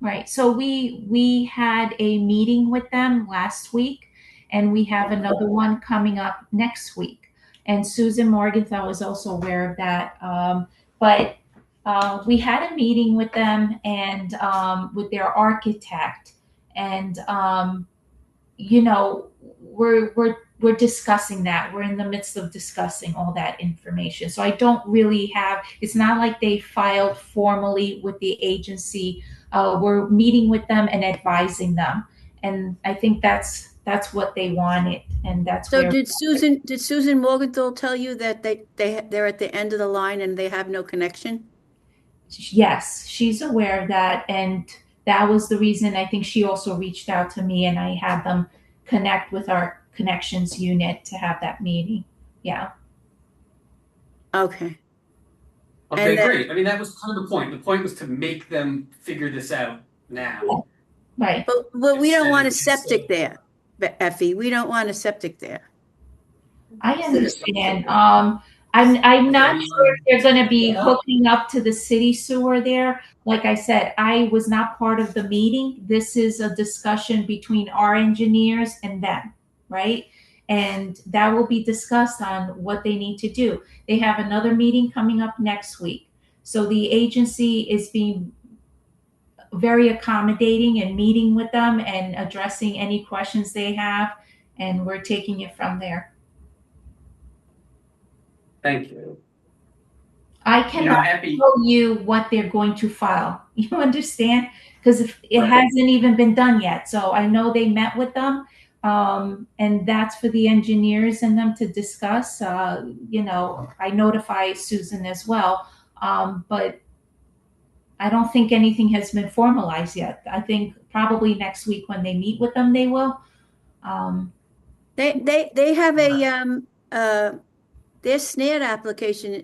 Right. So we had a meeting with them last week, and we have another one coming up next week. And Susan Morgenthau was also aware of that. But we had a meeting with them and with their architect, and you know, we're discussing that. We're in the midst of discussing all that information. So I don't really have. It's not like they filed formally with the agency. We're meeting with them and advising them, and I think that's what they wanted, and that's So where. did Susan Morgenthau tell you that they're at the end of the line and they have no connection? Yes, she's aware of that, and that was the reason I think she also reached out to me, and I had them connect with our connections unit to have that meeting. Yeah. Okay. Okay, And then, great. I mean, that was kind of the point. The point was to make them figure this out now. Right. but we don't want a It's- septic there, Effie. We don't want a septic there. I understand. I'm not sure if they're going to be hooking up to the city sewer there. Like I said, I was not part of the meeting. This is a discussion between our engineers and them, right? And that will be discussed on what they need to do. They have another meeting coming up next week. So the agency is being very accommodating and meeting with them and addressing any questions they have. And we're taking it from there. Thank you. I cannot Epi, tell you what they're going to file. You understand? Because it Right. hasn't even been done yet. So I know they met with them, and that's for the engineers and them to discuss. I notify Susan as well, but I don't think anything has been formalized yet. I think probably next week when they meet with them, they will. Um, They have their SNAD application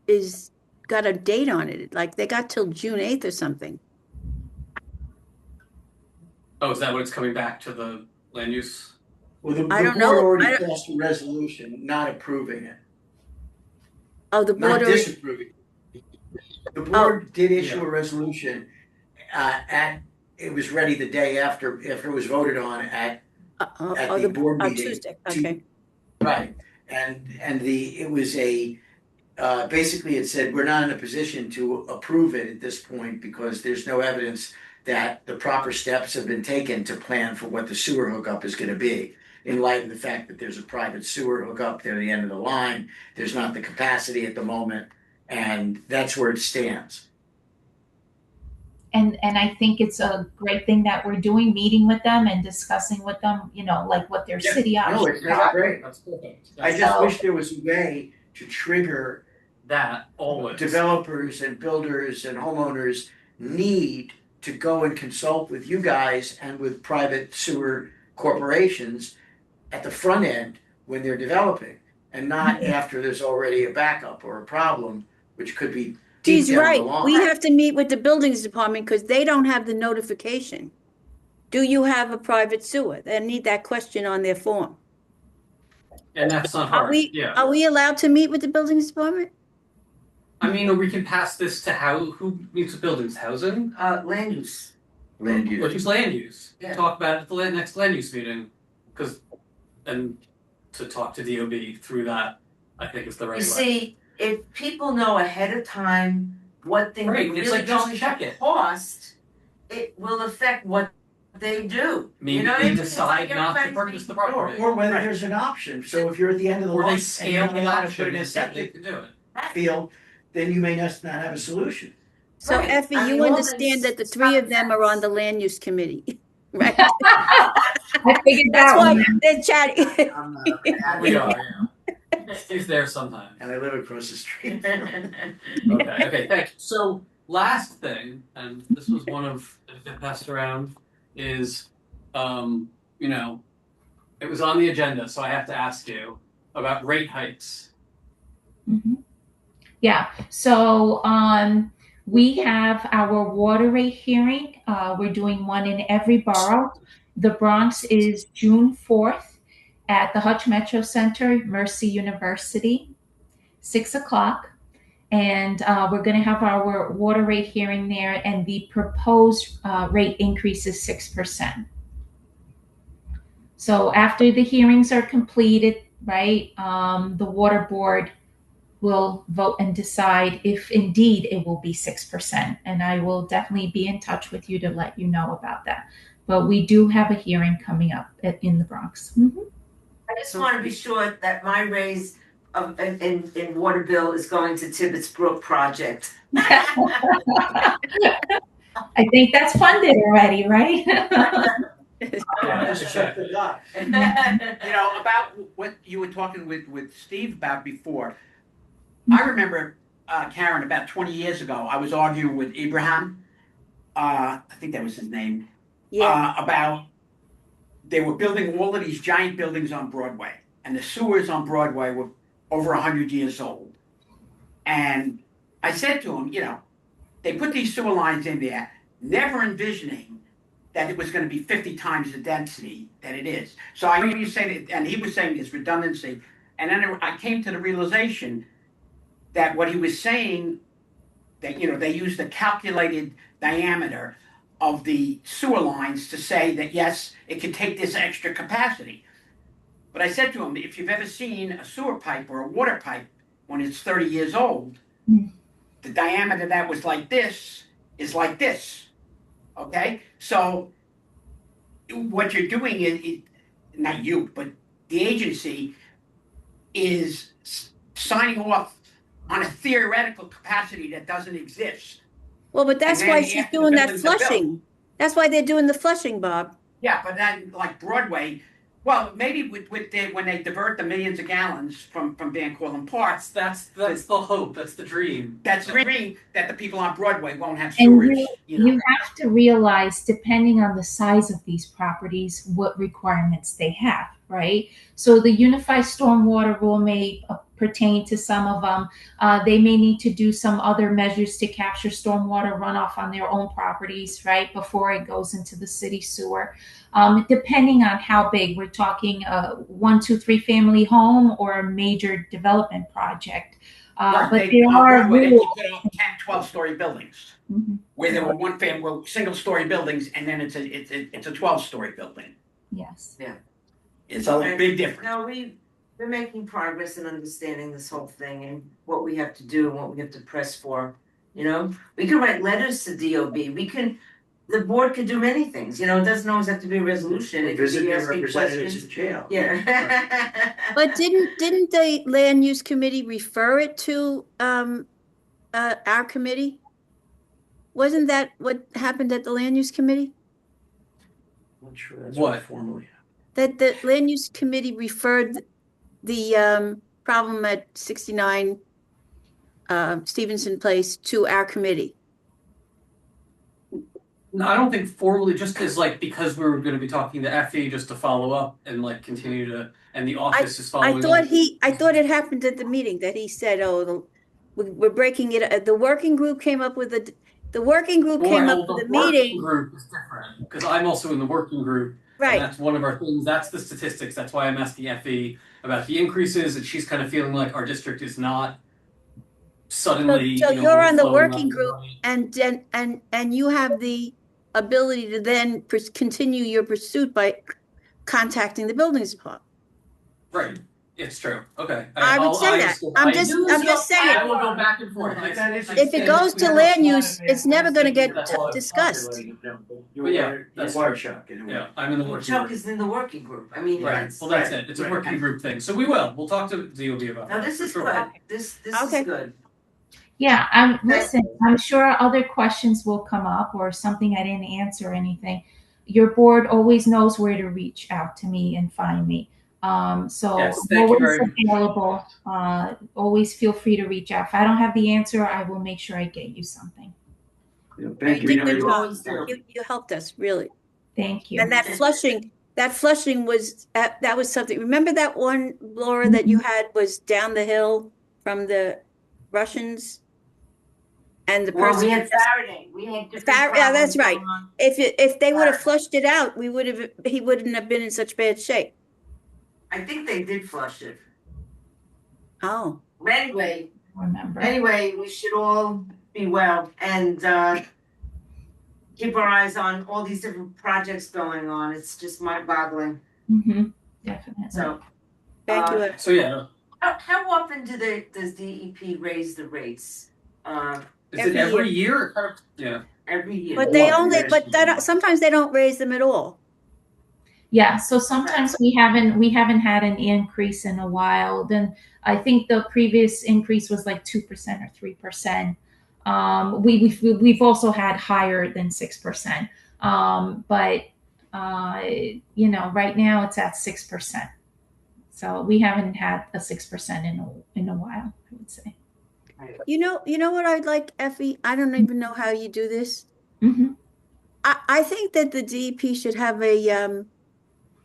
is got a date on it. Like they got till June 8th or something. Oh, is that what it's coming back to the land use? Well, the I don't board know. already passed a resolution not approving it, Oh, the not board. disapproving. The board did issue a resolution, it was ready the day after it was voted on at the board meeting. Tuesday. Okay. Right, and it was basically it said, we're not in a position to approve it at this point because there's no evidence that the proper steps have been taken to plan for what the sewer hookup is gonna be. In light of the fact that there's a private sewer hookup there at the end of the line, there's not the capacity at the moment, and that's where it stands. and I think it's a great thing that we're doing, meeting with them and discussing with them, like what their Yeah. city No, options it's are. great. That's perfect. I just wish there was a way to trigger that always. Developers and builders and homeowners need to go and consult with you guys and with private sewer corporations at the front end when they're developing, and not after there's already a backup or a problem, which could be deep She's down the right. line. We have to meet with the buildings department because they don't have the notification. Do you have a private sewer? They need that question on their form. And that's not Are hard. we are we allowed to meet with the buildings department? I mean, or we can pass this to who meets with buildings? Housing? Land use. Land use. Which is land use. Yeah. Talk about it at the next land use meeting. And to talk to DOB through that, I think is the right You way. see, if people know ahead of time what things are Right, it's really like just going check to it. cost, it will affect what they do. Maybe You know what I they mean? It's decide like not to everybody's purchase the being- property. Or whether there's an option, so if you're at the end of the Or line they scale and you the know how to option put in a and that they septic can do it. field, then you may not have a solution. So Right. Effie, I mean, you all understand this that the three of them are on the stuff- land use committee, right? I figured That's that why one. they're chatting. We are, yeah. He's there sometimes. And I live across the street. Okay, thank you. So last thing, and this was one of that passed around, is it was on the agenda, so I have to ask you about rate hikes. Mhm. Yeah. So we have our water rate hearing. We're doing one in every borough. The Bronx is June 4th at the Hutch Metro Center, Mercy University, 6 o'clock. And we're going to have our water rate hearing there, and the proposed rate increase is 6%. So after the hearings are completed, right, the water board will vote and decide if indeed it will be 6%. And I will definitely be in touch with you to let you know about that. But we do have a hearing coming up in the Bronx. Mhm. I just want to be sure that my raise in water bill is going to Tibbetts Brook project. I think that's funded already, right? Just check the dot. You know, about what you were talking with Steve about before. I remember, Karen, about 20 years ago, I was arguing with Abraham. I think that was his name. Yeah, About they were building all of these giant buildings on Broadway, and the sewers on Broadway were over 100 years old. And I said to him, you know, they put these sewer lines in there, never envisioning that it was going to be 50 times the density that it is. So I heard you saying it, and he was saying it's redundancy. And then I came to the realization that what he was saying, that, you know, they used the calculated diameter of the sewer lines to say that, yes, it can take this extra capacity. But I said to him, if you've ever seen a sewer pipe or a water pipe when it's 30 years old, the diameter that was like this is like this. Okay? So what you're doing is, not you, but the agency is signing off on a theoretical capacity that doesn't exist. well, but that's And why then she's after the doing that buildings are built. flushing. That's why they're doing the flushing, Bob. Yeah, but then like Broadway, well, maybe when they divert the millions of gallons from Van Cortlandt Park, That's the hope. That's the dream. that's the dream that the people on Broadway won't have And sewerage. you have to realize, depending on the size of these properties, what requirements they have, right? So the Unified Stormwater Rule may pertain to some of them. They may need to do some other measures to capture stormwater runoff on their own properties, right, before it goes into the city sewer. Depending on how big, we're talking a 1, 2, 3 family home or a major development project. But there are Broadway, they rules. keep it up 10, 12-story buildings. Mhm. Where there were single-story buildings, and then it's a 12-story building. Yes. It's a big difference. No, we're making progress in understanding this whole thing and what we have to do and what we have to press for. You know, we can write letters to DOB. The board can do many things. You know, it doesn't always have to be a resolution. It could Visit be their asking representatives questions. in jail. Yeah. But didn't the land use committee refer it to our committee? Wasn't that what happened at the land use committee? I'm not sure that's What? what formally. That the land use committee referred the problem at 69 Stevenson Place to our committee. No, I don't think formally, just as like because we were going to be talking to FE just to follow up and like continue to, and the office is following. I thought it happened at the meeting that he said, "Oh, we're breaking it." The working group came up with the working group came up with a meeting. The working group is different because I'm also in the working group. Right. And that's one of our things. That's the statistics. That's why I'm asking FE about the increases, and she's kind of feeling like our district is not suddenly. So you're on the overflowing working group, money. and you have the ability to then continue your pursuit by contacting the buildings department. Right. It's true. Okay. I would say that. I'm just saying. I will go back and forth. If it goes to land use, it's never going to get discussed. That's water Chuck. Yeah, I'm in the working Chuck group. is in the working group. I mean, Right. Well, that's it. It's a working group thing. So we will. We'll talk to DOB about No, that. this is for good. sure. This Okay. is good. Yeah, listen, I'm sure other questions will come up or something I didn't answer or anything. Your board always knows where to reach out to me and find me. So Yes, thank you always very much. available. Always feel free to reach out. If I don't have the answer, I will make sure I get you something. Thank You did you. good job. You helped us, really. Thank you. And that flushing was that was something. Remember that one, Laura, that you had was down the hill from the Russians, and the Well, person. we had Faraday. We had different Yeah, that's problems right. going on. If they would have flushed it out, he wouldn't have been in such bad shape. I think they did flush it. Oh, But Remember. anyway, we should all be well and keep our eyes on all these different projects going on. It's just mind-boggling. Definitely. So, thank you. So yeah, how often does DEP raise the rates? is it every year? Yeah. every year. But they Water, only, yes. but sometimes they don't raise them at all. Yeah, so sometimes we haven't had an increase in a while. Then I think the previous increase was like 2% or 3%. We've also had higher than 6%. But right now it's at 6%. So we haven't had a 6% in a while, I would say. You know what I'd like, Effie? I don't even know how you do this. Hmm. I think that the DEP should have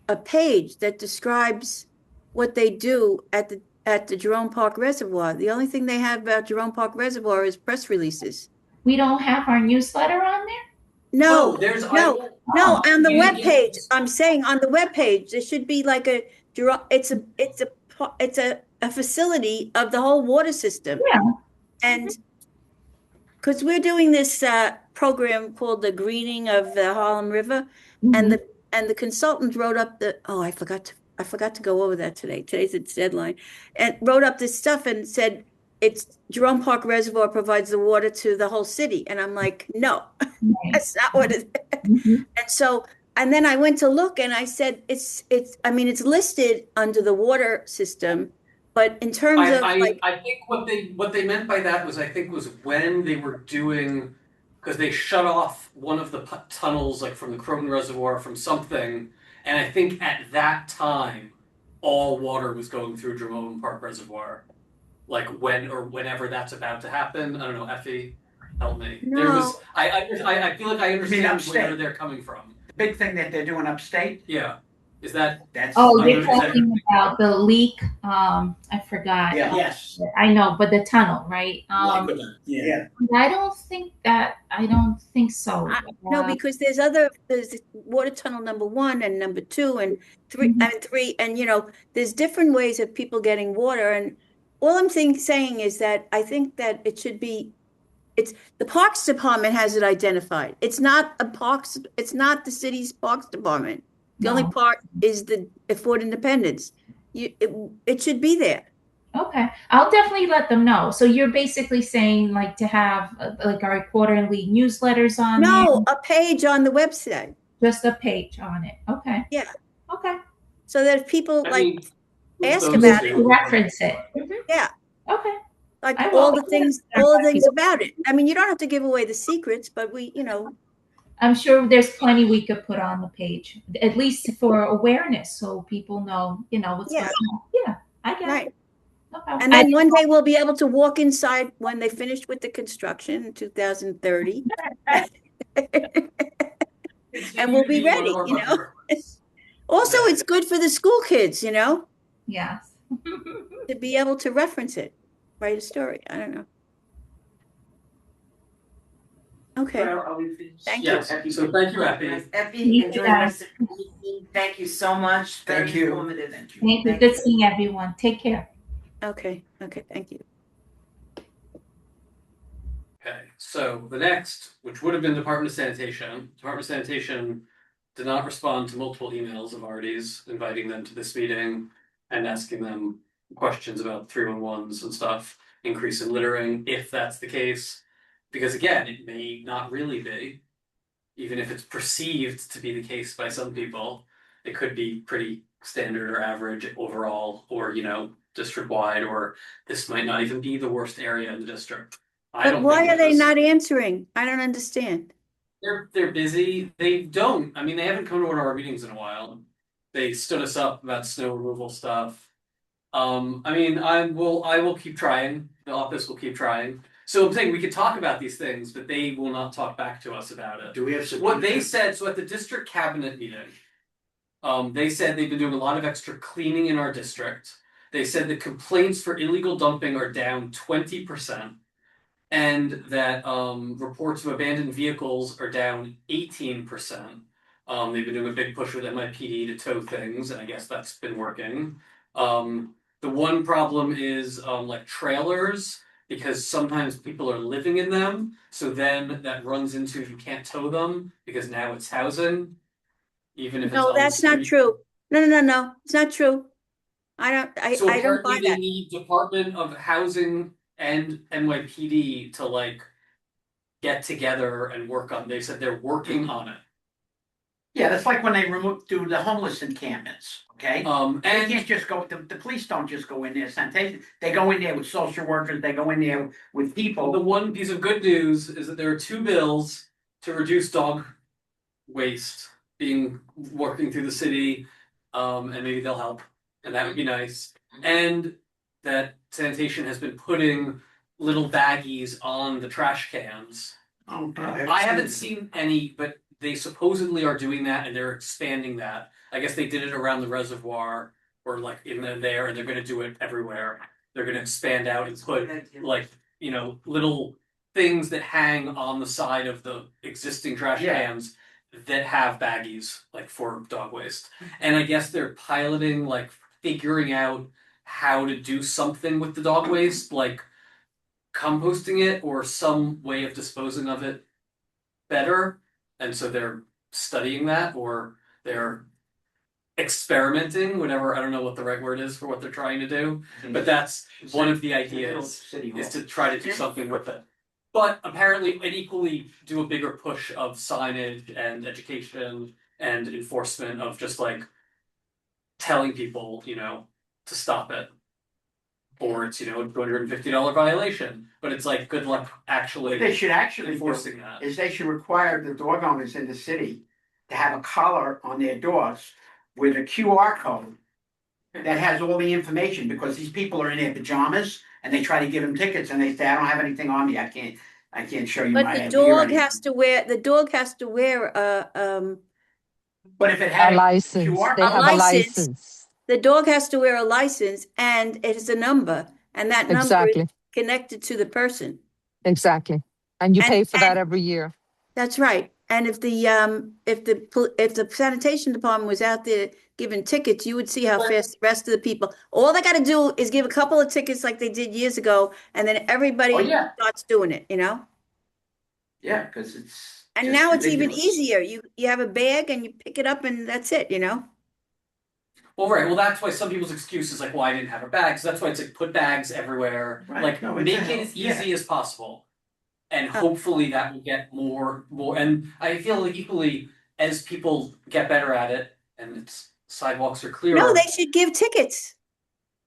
a page that describes what they do at the Jerome Park Reservoir. The only thing they have about Jerome Park Reservoir is press releases. We don't have our newsletter on there. No, No, there's I no, will. no. On the Yeah, web page, I'm saying on the web page, there should be like it's a facility of the whole water system. Yeah. And because we're doing this program called the Greening of the Harlem River, and Mhm. the consultant wrote up I forgot to go over that today. Today's its deadline, and wrote up this stuff and said it's Jerome Park Reservoir provides the water to the whole city, and I'm like, no, Right. that's not what it. Mhm. And so, and then I went to look, and I said I mean it's listed under the water system, but in terms of like. I think what they meant by that was when they were doing because they shut off one of the tunnels like from the Croton Reservoir from something, and I think at that time all water was going through Jerome Park Reservoir, like when or whenever that's about to happen. I don't know, Effie, help me. There was No, I feel like I understand upstate? where they're coming from. The big thing that they're doing upstate, Yeah, is that that's. Oh, I you're don't know, is that talking about the leak. I forgot. Yeah. Yes. I know, but the tunnel, right? Yeah. I don't think so. no, because there's water tunnel number one and number two and three Mhm. and three, and there's different ways of people getting water. And all saying is that I think that it should be, it's the Parks Department has it identified. It's not the city's Parks Department. The only No. part is the Fort Independence. It should be there. Okay, I'll definitely let them know. So you're basically saying like to have like our quarterly newsletters on No, there, a page on the website. just a page on it. Okay. Yeah. Okay. So that if people I like mean ask those about To it, two. reference it. Mhm. yeah. Okay. Like I will. all the things about it. I mean, you don't have to give away the secrets, but I'm sure there's plenty we could put on the page, at least for awareness, so people know, what's yeah, going on. Yeah, I get right. it. Okay. And then one day we'll be able to walk inside when they finish with the construction in 2030. And we'll be One of ready, our bucket requests. Also, Yeah. it's good for the school kids, Yes. to be able to reference it, write a story. I don't know. Okay. Thank you. Yes. So thank you, Effie. Effie, You enjoy the guys. rest of the meeting. Thank you so much. Thank Very you. informative. Thank you. Thank you. Good seeing everyone. Take care. Okay. Thank you. Okay, so the next, which would have been Department of Sanitation did not respond to multiple emails of Artie's inviting them to this meeting and asking them questions about 311s and stuff, increase in littering, if that's the case. Because again, it may not really be, even if it's perceived to be the case by some people, it could be pretty standard or average overall, or district wide, or this might not even be the worst area in the district. I But don't why think are it they is. not answering? I don't understand. They're busy. They don't. I mean, they haven't come to one of our meetings in a while. They stood us up about snow removal stuff. I mean, I will keep trying. The office will keep trying. So I'm saying we could talk about these things, but they will not talk back to us about it. Do we have some? What they said, so at the district cabinet meeting, they said they've been doing a lot of extra cleaning in our district. They said the complaints for illegal dumping are down 20%. And that reports of abandoned vehicles are down 18%. They've been doing a big push with NYPD to tow things, and I guess that's been working. The one problem is like trailers, because sometimes people are living in them, so then that runs into you can't tow them because now it's housing, even if it's No, on the that's not street. true. No. It's not true. So I don't apparently buy they that. need Department of Housing and NYPD to like get together and work on. They said they're working on it. Yeah, that's like when they do the homeless encampments, okay? They And can't just go, the police don't just go in there, sanitation, they go in there with social workers, they go in there with the people. one piece of good news is that there are 2 bills to reduce dog waste being working through the city, and maybe they'll help, and that would be nice. And that sanitation has been putting little baggies on the trash cans. Okay. I haven't seen any, but they supposedly are doing that, and they're expanding that. I guess they did it around the reservoir, or like in there, and they're going to do it everywhere. They're going to expand out and put like little things that hang on the side of the existing trash Yeah. cans that have baggies like for dog waste. And I guess they're piloting like figuring out how to do something with the dog waste, like composting it or some way of disposing of it better. And so they're studying that, or they're experimenting, whatever. I don't know what the right word is for what they're trying to do, but that's one of the ideas, is to try to do something with it. But apparently, and equally do a bigger push of signage and education and enforcement of just like telling people, to stop it. Or it's, $250 violation. But it's like, good luck actually What they should actually do enforcing that. is they should require the dog owners in the city to have a collar on their doors with a QR code that has all the information, because these people are in their pajamas and they try to give them tickets and they say, I don't have anything on me, I can't show you But my the ID or dog anything. has to wear But if it A had a license. QR They a code, have a license. license. The dog has to wear a license and it is a number, and that number is Exactly. connected to the person. Exactly. And you And pay for that every year. that's right. And if the sanitation department was out there giving tickets, you would see how fast the rest of the people. All they got to do is give a couple of tickets like they did years ago, and then everybody Oh, yeah. starts doing it. yeah, because it's And just now it's even ridiculous. easier. You have a bag and you pick it up, and that's it. Well, right. Well, that's why some people's excuse is like, well, I didn't have a bag. So that's why it's like, put bags everywhere. Right. Like, No, it's make a it help. as easy as possible. And Oh. hopefully that will get more. And I feel like equally, as people get better at it and its sidewalks are clearer. No, they should give tickets.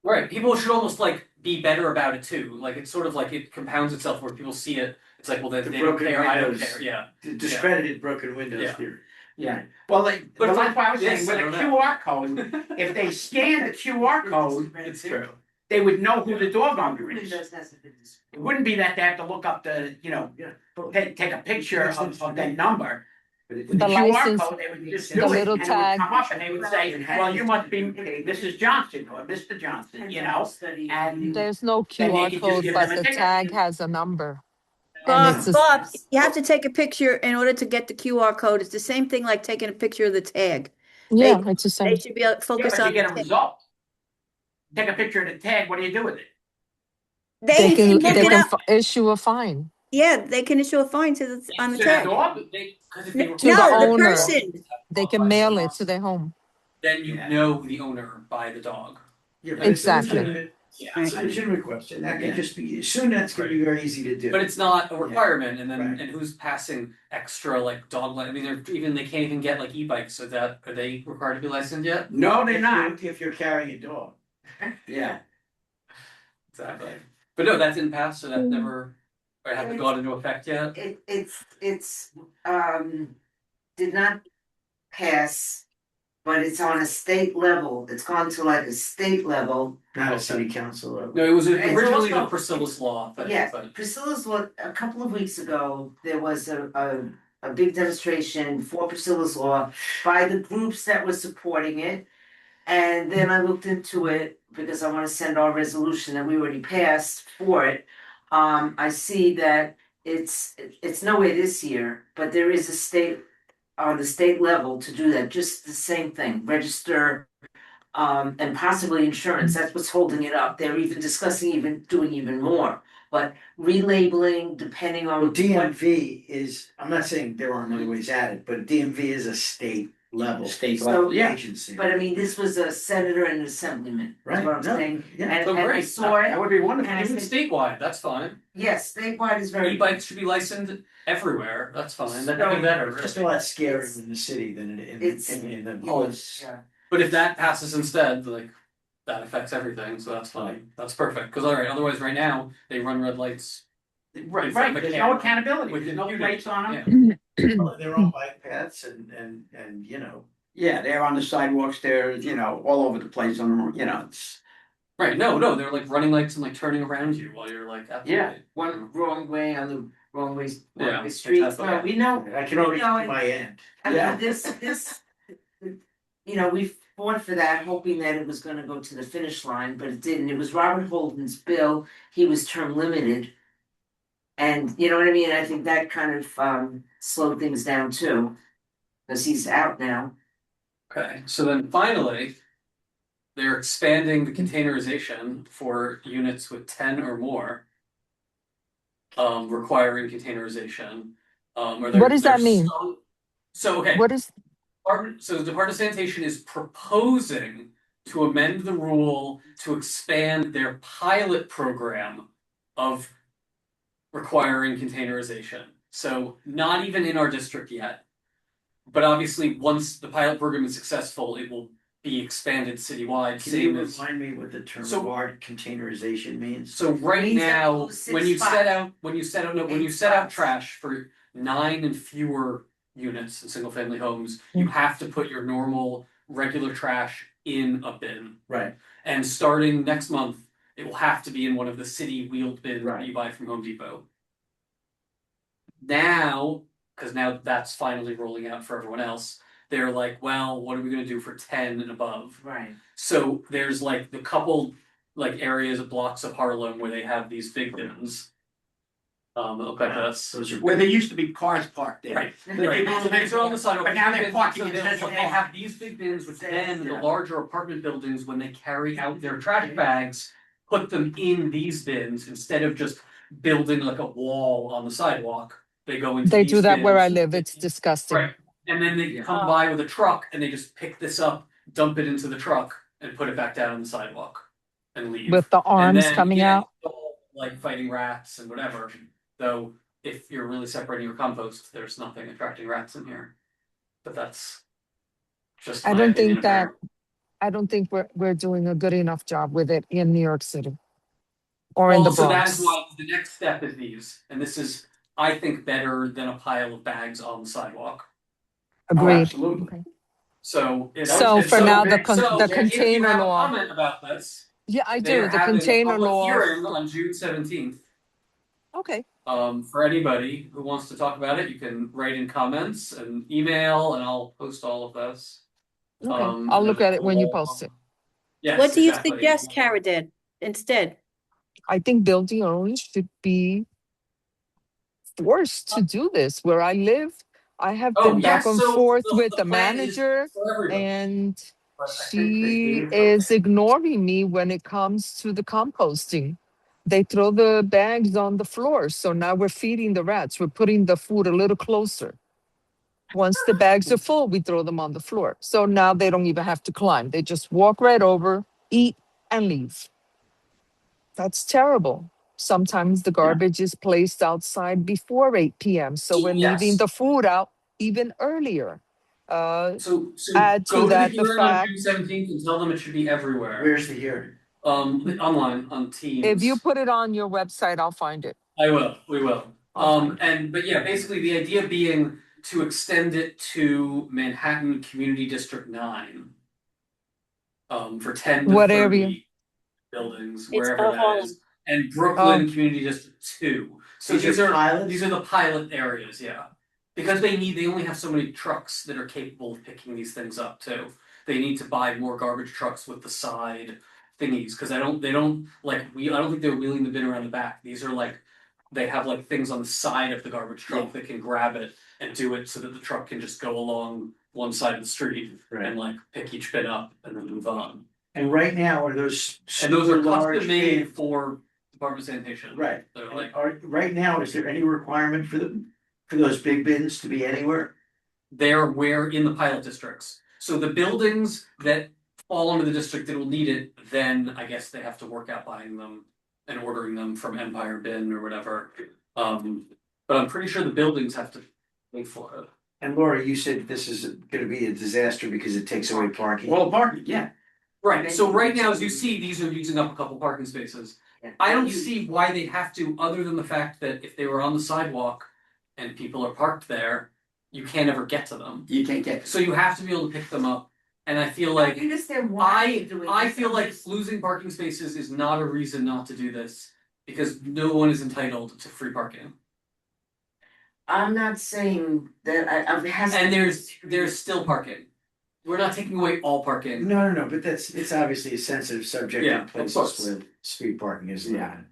Right. People should almost like be better about it too. Like, it's sort of like it compounds itself where people see it. It's like, well, they don't broken care. I don't windows. care. Yeah. Discredited broken windows Yeah. theory. Yeah, well, but that's why I was Yes, saying, I with a don't know. QR code, if they scan the QR code, It's true. they would know who the dog owner is. It wouldn't be that they have to look up take a picture of that number. With the The QR license, code, they would just the do it, little and it would tag. come up, and they would say, well, you must be Mrs. Johnson or Mr. Johnson, and There's no Then they QR could just code, give but them a the ticket. tag has a number. And it's Bob, you have to take a picture in order to get the QR code. It's the same thing like taking a picture of the tag. yeah, it's the They same. should be able to yeah, focus but you on get a the tag. result. Take a picture of the tag, what do you do with it? They can look They it can up. issue a fine Yeah, they can issue a fine on the To the tag. dog? Because if they to the No, the owner. person. They can mail it to their home. Then you know the owner by the dog. Yeah, but it's Exactly. It's a legitimate question. That could just be, soon that's gonna be very easy to do. But it's not a requirement, and then Right. and who's passing extra like dog? I mean, they can't even get like e-bikes. So are they required to be licensed yet? No, they're not. If you're carrying a dog. Yeah. Exactly. But no, that didn't pass, so that never or hasn't gone into effect yet. It's did not pass, but it's on a state level. It's gone to like a state level. Not a city council level. No, it was It's originally also- the Priscilla's law. Yeah, But Priscilla's law, a couple of weeks ago, there was a big demonstration for Priscilla's law by the groups that were supporting it. And then I looked into it because I want to send our resolution that we already passed for it. I see that it's nowhere this year, but there is a state on the state level to do that, just the same thing, register and possibly insurance. That's what's holding it up. They're even discussing doing even more, but relabeling depending on Well, DMV is, I'm not saying there aren't other ways at it, but DMV is a state level, state So, level yeah. agency. But I mean, this was a senator and an assemblyman, is Right, what I'm no, saying. yeah. And, So and I great. saw That it, would be wonderful. And I Even said- statewide, that's fine. yes, statewide is very. E-bikes should be licensed everywhere, that's fine, that'd So- be better. It's just a lot scarier in the city than It's- in the Oh, hills. Yeah. But if that passes instead, like, that affects everything, so that's fine, that's perfect, cause alright, otherwise right now, they run red lights. Right, there's no accountability, there's no plates on them. Well, they're on bike paths and you know. Yeah, they're on the sidewalks, they're, all over the place on them, it's. Right, no, they're like running lights and like turning around you while you're like at the Yeah. light. One wrong way on the wrong way Yeah, streets. exactly. No, we know. I can already No, see my end. I Yeah. mean, this, we fought for that, hoping that it was gonna go to the finish line, but it didn't. It was Robert Holden's bill. He was term limited. And you know what I mean? I think that kind of slowed things down too. Cause he's out now. Okay, so then finally, they're expanding the containerization for units with 10 or more. Requiring containerization. What does that mean? So, okay. What is, So the Department of Sanitation is proposing to amend the rule to expand their pilot program of requiring containerization. So not even in our district yet. But obviously, once the pilot program is successful, it will be expanded citywide. Can you Same as remind me what the term So- ward containerization means? so right Means that now, those six when you spots. when you set out trash for 9 and fewer units in single family homes, you have to put your normal regular trash in a bin. Right. And starting next month, it will have to be in one of the city wheeled bins that Right. you buy from Home Depot. Now, because now that's finally rolling out for everyone else, they're like, well, what are we gonna do for 10 and above? Right. So there's like the couple like areas of blocks of Harlem where they have these big bins. That look like this. Those are Where there used to be cars parked there. Right. They're on the sidewalk. But now they're Big parking bins, in so central they park. have these big bins, which then the Yeah. larger apartment buildings, when they carry out their trash bags, put them in these bins instead of just building like a wall on the sidewalk. They go into they these do that where I bins. live. It's disgusting. Right. And then they come by with a truck and they just pick this up, dump it into the truck, and put it back down on the sidewalk and leave. With the And arms then, coming yeah, out. like fighting rats and whatever. Though if you're really separating your compost, there's nothing attracting rats in here. But that's just I my don't opinion think that, there. I don't think we're doing a good enough job with it in New York City. Or in the So that Bronx. is why the next step is these, and this is, I think, better than a pile of bags on the sidewalk. Agreed. Absolutely. Okay. So So for now, the so if you container have a law. comment about this, Yeah, I they're do. The having a container public law. hearing on June 17th. Okay. For anybody who wants to talk about it, you can write in comments and email, and I'll post all of this. Okay. I'll look at it when you post it. Yes, What do you exactly. suggest, Kara did instead? I think building owners should be forced to do this. Where I live, I have Oh, been back yes, and so forth the- with the the plan is manager, for everybody. and But I think they she gave is ignoring me when it comes to the composting. They throw the bags on the floor. So now we're feeding the rats. We're putting the food a little closer. Once the bags are full, we throw them on the floor. So now they don't even have to climb. They just walk right over, eat, and leave. That's terrible. Sometimes the garbage is placed outside before 8 p.m. So we're leaving Yes. the food out even earlier. So Add to go to that the the hearing on fact- June 17th and tell them it should be everywhere. Where's the hearing? Online on Teams. If you put it on your website, I'll find it. I will. We will. I'll find But yeah, basically the idea being to extend it to Manhattan Community District 9. For 10 to What 30 area? buildings, It's wherever that Harlem. is, and Brooklyn Community District 2. So These are pilots? these are the pilot areas, yeah. Because they only have so many trucks that are capable of picking these things up too. They need to buy more garbage trucks with the side thingies, because I don't think they're wheeling the bin around the back. These are like, they have like things on the side of the garbage truck that can grab it and do it so that the truck can just go along one side of the street and like pick each bin up and then move on. And right now, are those And those are super large custom made bins? for Department of Sanitation. Right. They're And like, right now, is there any requirement for those big bins to be anywhere? they're where in the pilot districts. So the buildings that fall under the district that will need it, then I guess they have to work out buying them and ordering them from Empire Bin or whatever. But I'm pretty sure the buildings have to pay for it. And Laura, you said this is gonna be a disaster because it takes away parking. Well, parking, yeah. Right, so right now, as you see, these are using up a couple parking spaces. Yeah. I don't see why they have to, other than the fact that if they were on the sidewalk and people are parked there, you can't ever get to them. You can't get. So you have to be able to pick them up. And I feel like I understand why you're doing I this. feel like losing parking spaces is not a reason not to do this because no one is entitled to free parking. I'm not saying that it has. And there's still parking. We're not taking away all parking. No, but it's obviously a sensitive subject Yeah, in of places course. where street parking is limited.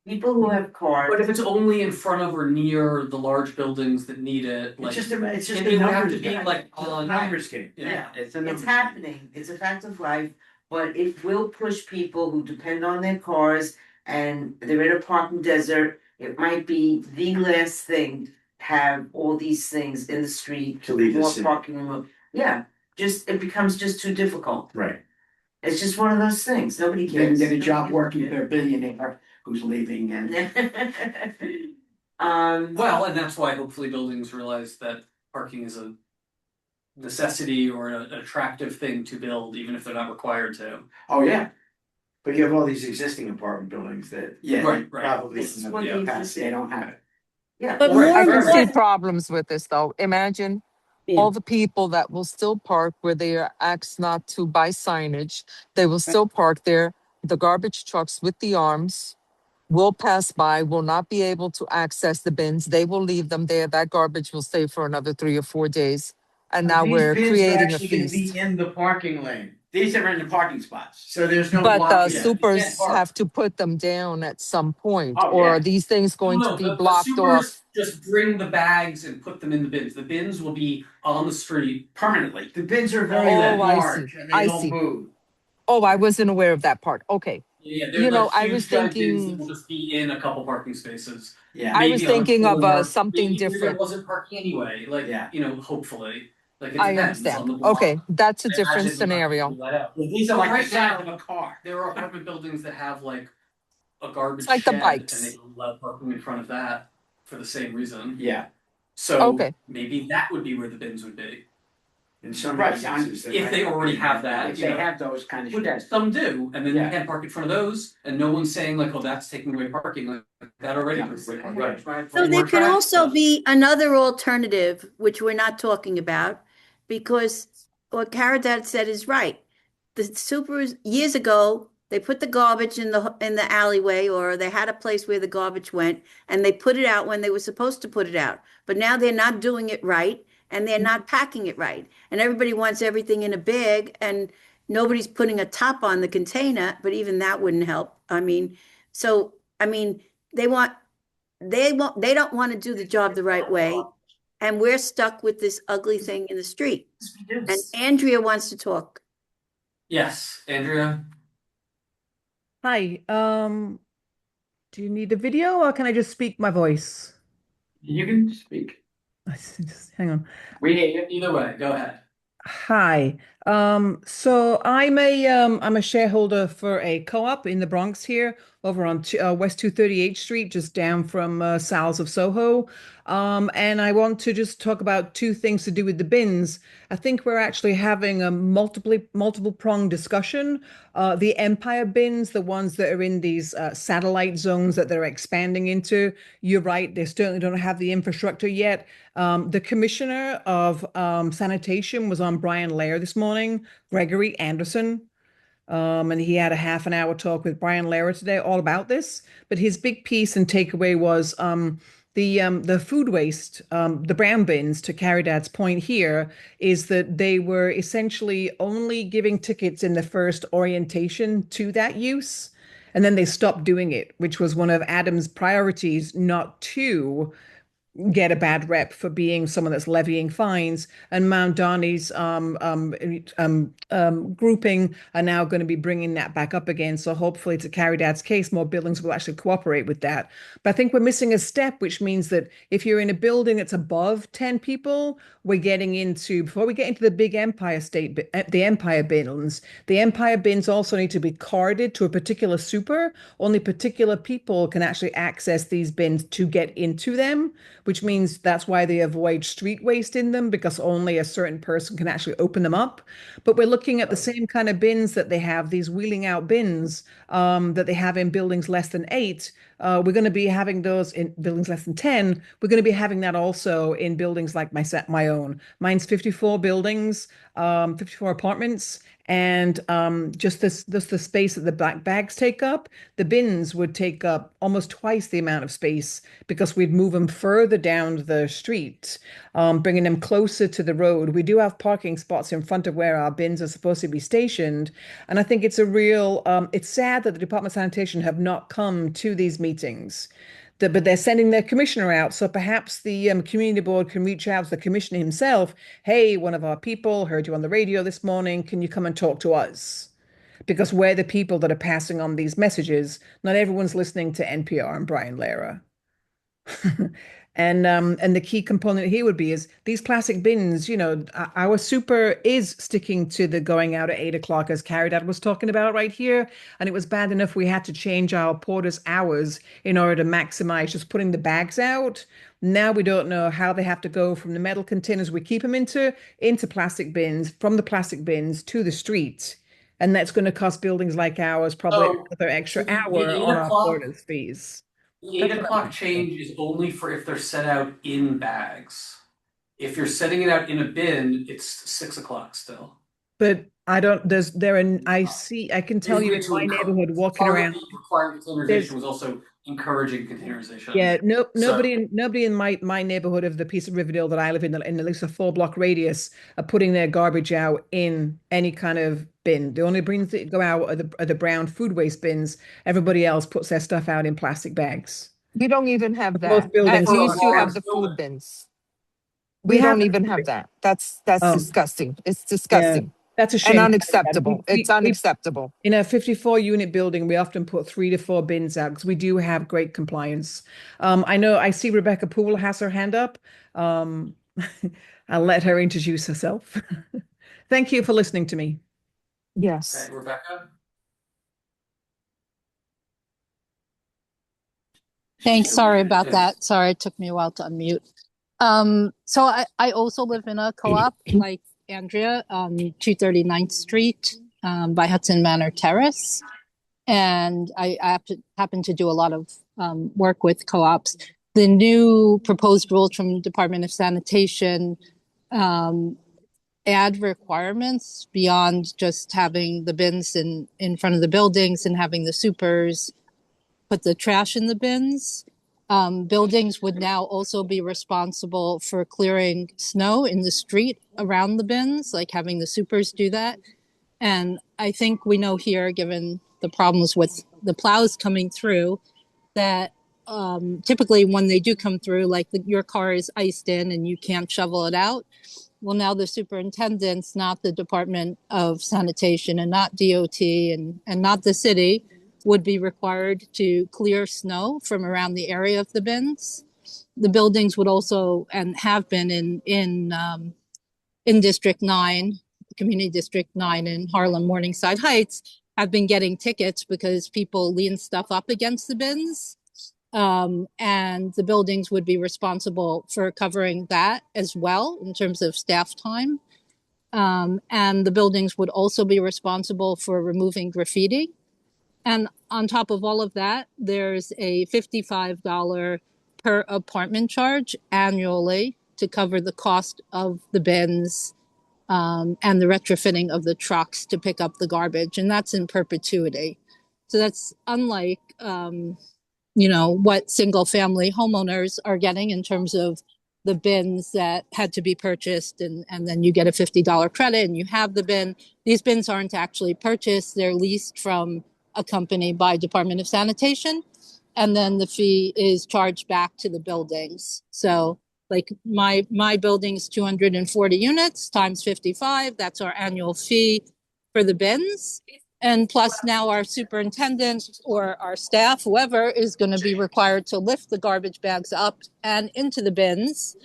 People who have cars. But if it's only in front of or near the large buildings that need it, like It's just a it would have numbers to be game. like It's a on numbers game. Yeah, it's a It's number. happening. It's a fact of life, but it will push people who depend on their cars and they're in a parking desert. It might be the last thing to have all these things in the street, To leave the more city. parking room. Yeah, just it becomes just too difficult. Right. It's just one of those things. Nobody They can cares. get a job working for a billionaire who's leaving and. well, and that's why hopefully buildings realize that parking is a necessity or an attractive thing to build, even if they're not required to. Oh, yeah, But you have all these existing apartment buildings that yeah. Right. probably This is have what the they capacity. They don't have it. Yeah. But Right, more I and can right, see more, problems with this though. Imagine Yeah. all the people that will still park where they are asked not to buy signage. They will still park there. The garbage trucks with the arms will pass by, will not be able to access the bins. They will leave them there. That garbage will stay for another 3 or 4 days. And now These we're bins are creating a actually gonna be feast. in the parking lane, These are in the parking spots. so there's no But blocking. Yeah. supers park. have to put them down at some point, Oh, or yeah. are these things going to No, be the blocked supers off? just bring the bags and put them in the bins. The bins will be on the street. Permanently. The bins are very Oh, I large see. and they I don't see. move. Oh, I wasn't aware of that part. Okay. Yeah, they're You know, like I was huge giant bins that thinking, will just be in a couple parking spaces. Yeah. I was Maybe on a thinking of corner, something maybe where there different. wasn't parking anyway. Like, Yeah. hopefully. Like it I depends understand. on the block. Okay, that's a I different imagine they're not gonna scenario. do that out. These are But like right the size now- of a car. There are apartment buildings that have like a garbage It's like the shed bikes. and they allow parking in front of that for the same reason. Yeah. So Okay. maybe that would be where the bins would be. In some Right, instances. If they already have that. If they have those kind of Which sheds. some do, and then you Yeah. can't park in front of those, and no one's saying like, "Oh, that's taking away parking." Like that already Yeah. takes away parking. Right. so there More can traffic also stuff. be another alternative, which we're not talking about, because what Caridad said is right. The supers, years ago, they put the garbage in the alleyway, or they had a place where the garbage went, and they put it out when they were supposed to put it out. But now they're not doing it right, and they're not packing it right. And everybody wants everything in a bag, and nobody's putting a top on the container, but even that wouldn't help. I mean, they don't want to do the job the right way, and we're stuck with this ugly thing in the street. And Andrea wants to talk. Yes, Andrea. Hi, do you need a video or can I just speak my voice? You can speak. Just hang on. We hear you. Either way, go ahead. Hi. So I'm a shareholder for a co-op in the Bronx here, over on West 238th Street, just down from Sal's of Soho. And I want to just talk about two things to do with the bins. I think we're actually having a multiple prong discussion. The Empire bins, the ones that are in these satellite zones that they're expanding into. You're right, they certainly don't have the infrastructure yet. The commissioner of sanitation was on Brian Lair this morning, Gregory Anderson. And he had a half an hour talk with Brian Lair today all about this. But his big piece and takeaway was the food waste, the brown bins, to carry Dad's point here, is that they were essentially only giving tickets in the first orientation to that use. And then they stopped doing it, which was one of Adam's priorities, not to get a bad rep for being someone that's levying fines. And Mount Donny's grouping are now going to be bringing that back up again. So hopefully, to carry Dad's case, more buildings will actually cooperate with that. But I think we're missing a step, which means that if you're in a building that's above 10 people, we're getting into, before we get into the big Empire State, the Empire bins, the Empire bins also need to be carded to a particular super. Only particular people can actually access these bins to get into them, which means that's why they avoid street waste in them, because only a certain person can actually open them up. But we're looking at the same kind of bins that they have, these wheeling out bins that they have in buildings less than 8. We're going to be having those in buildings less than 10. We're going to be having that also in buildings like my own. Mine's 54 buildings, 54 apartments. And just the space that the black bags take up, the bins would take up almost twice the amount of space because we'd move them further down the street, bringing them closer to the road. We do have parking spots in front of where our bins are supposed to be stationed. And I think it's a real, it's sad that the Department of Sanitation have not come to these meetings. But they're sending their commissioner out. So perhaps the community board can reach out to the commissioner himself. Hey, one of our people heard you on the radio this morning. Can you come and talk to us? Because we're the people that are passing on these messages. Not everyone's listening to NPR and Brian Lehrer. And the key component here would be is these plastic bins, our super is sticking to the going out at 8 o'clock, as Carrie Dad was talking about right here. And it was bad enough we had to change our porter's hours in order to maximize just putting the bags out. Now we don't know how they have to go from the metal containers we keep them into plastic bins, from the plastic bins to the street. And that's going to cost buildings like ours probably another extra hour The on our porter's fees. eight That's what I'm o'clock change is only for if they're set out in bags. If you're setting it out in a bin, it's 6 o'clock still. But I don't, I can tell you in my neighborhood walking Part of around, the requiring containerization there's, was also encouraging containerization. yeah, no, So nobody in my neighborhood of the piece of Riverdale that I live in at least a 4 block radius, are putting their garbage out in any kind of bin. The only bins that go out are the brown food waste bins. Everybody else puts their stuff out in plastic bags. We don't even have Most that. At buildings for a least you have large the food building, bins. we We have, don't even have that. That's oh, disgusting. It's yeah, disgusting that's a and shame. unacceptable. It's We unacceptable. In a 54 unit building, we often put 3 to 4 bins out because we do have great compliance. I know I see Rebecca Poole has her hand up. Um, I'll let her introduce herself. Thank you for listening to me. Yes. okay, Rebecca. Thanks. Sorry about that. Sorry, it took me a while to unmute. So I also live in a co-op like Andrea on 239th Street by Hudson Manor Terrace. And I happen to do a lot of work with co-ops. The new proposed rules from Department of Sanitation add requirements beyond just having the bins in front of the buildings and having the supers put the trash in the bins. Buildings would now also be responsible for clearing snow in the street around the bins, like having the supers do that. And I think we know here, given the problems with the plows coming through, that typically when they do come through, like your car is iced in and you can't shovel it out. Well, now the superintendents, not the Department of Sanitation and not DOT and not the city, would be required to clear snow from around the area of the bins. The buildings would also, and have been in District 9, Community District 9 in Harlem, Morningside Heights, have been getting tickets because people lean stuff up against the bins. And the buildings would be responsible for covering that as well in terms of staff time. And the buildings would also be responsible for removing graffiti. And on top of all of that, there's a $55 per apartment charge annually to cover the cost of the bins and the retrofitting of the trucks to pick up the garbage. And that's in perpetuity. So that's unlike, what single family homeowners are getting in terms of the bins that had to be purchased and then you get a $50 credit and you have the bin. These bins aren't actually purchased. They're leased from a company by Department of Sanitation. and then the fee is charged back to the buildings. So like my building's 240 units times 55, that's our annual fee for the bins. And plus now our superintendent or our staff, whoever, is going to be required to lift the garbage bags up and into the bins,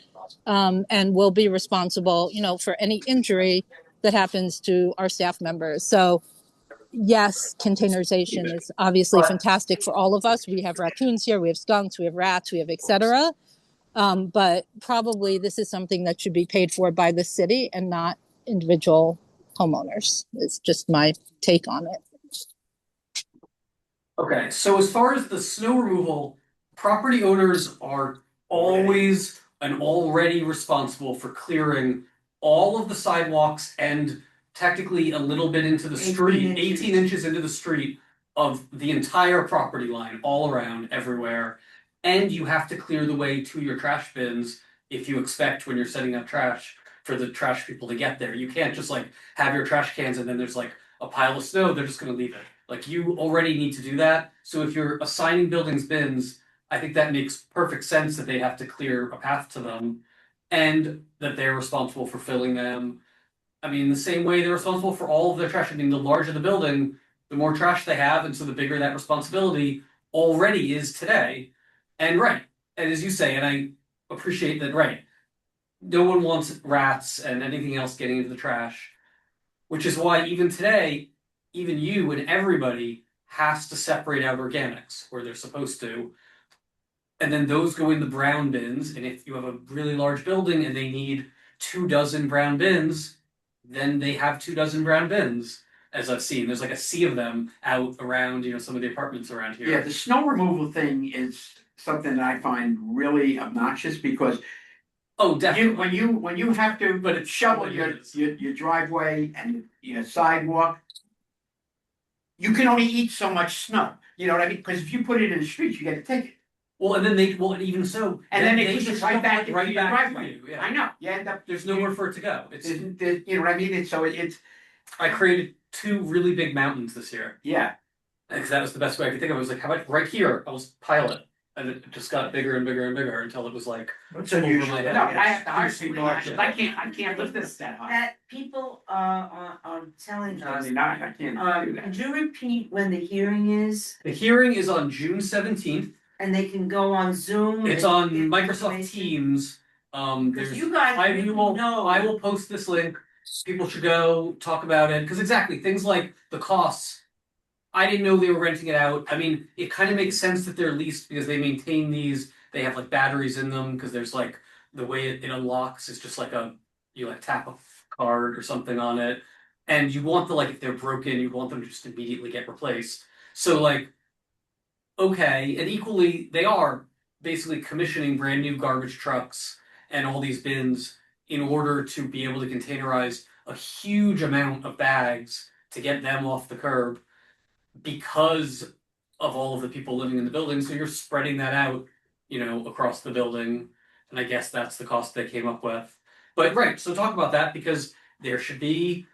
and will be responsible, for any injury that happens to our staff members. So yes, containerization is obviously fantastic for all of us. We have raccoons here, we have skunks, we have rats, we have etc. But probably this is something that should be paid for by the city and not individual homeowners. It's just my take on it. Okay, so as far as the snow removal, property owners are always and already responsible for clearing all of the sidewalks and technically a little bit into the 18 street, inches. 18 inches into the street of the entire property line, all around, everywhere. And you have to clear the way to your trash bins if you expect when you're setting up trash for the trash people to get there. You can't just like have your trash cans and then there's like a pile of snow, they're just gonna leave it. Like you already need to do that. So if you're assigning buildings bins, I think that makes perfect sense that they have to clear a path to them and that they're responsible for filling them. I mean, the same way they're responsible for all of their trash. I mean, the larger the building, the more trash they have, and so the bigger that responsibility already is today. And right, and as you say, and I appreciate that, right, no one wants rats and anything else getting into the trash, which is why even today, even you and everybody has to separate out organics where they're supposed to. And then those go in the brown bins. And if you have a really large building and they need 24 brown bins, then they have 24 brown bins. As I've seen, there's like a sea of them out around, some of the apartments around here. Yeah, the snow removal thing is something that I find really obnoxious because Oh, definitely. when you have to But it's shovel what it your is. your driveway and your sidewalk, you can only eat so much snow. You know what I mean? Because if you put it in the street, you get a ticket. Well, and then even so, And then they push just it right back right into your back to driveway. you. Yeah. I know. You end up There's nowhere for it to go. It's you know what I mean? It's I created 2 really big mountains this year. yeah. Because that was the best way I could think of. I was like, how about right here? I'll just pile it. And it just got bigger and bigger and bigger until it was like What's over unusual? my No, head. I have to hire people. Yeah. I can't lift this that high. That people are telling I us. mean, I can't do that. Could you repeat when the hearing is? The hearing is on June 17th. And they can go on Zoom. It's and on get Microsoft information? Teams. Because There's you guys I really will know. I will post this link. People should go talk about it. Because exactly, things like the costs. I didn't know they were renting it out. I mean, it kind of makes sense that they're leased because they maintain these. They have like batteries in them because there's like the way it unlocks is just like you like tap a card or something on it. And you want if they're broken, you want them to just immediately get replaced. So like, okay, and equally they are basically commissioning brand new garbage trucks and all these bins in order to be able to containerize a huge amount of bags to get them off the curb because of all of the people living in the building. So you're spreading that out, across the building. And I guess that's the cost they came up with. But right, so talk about that because there should be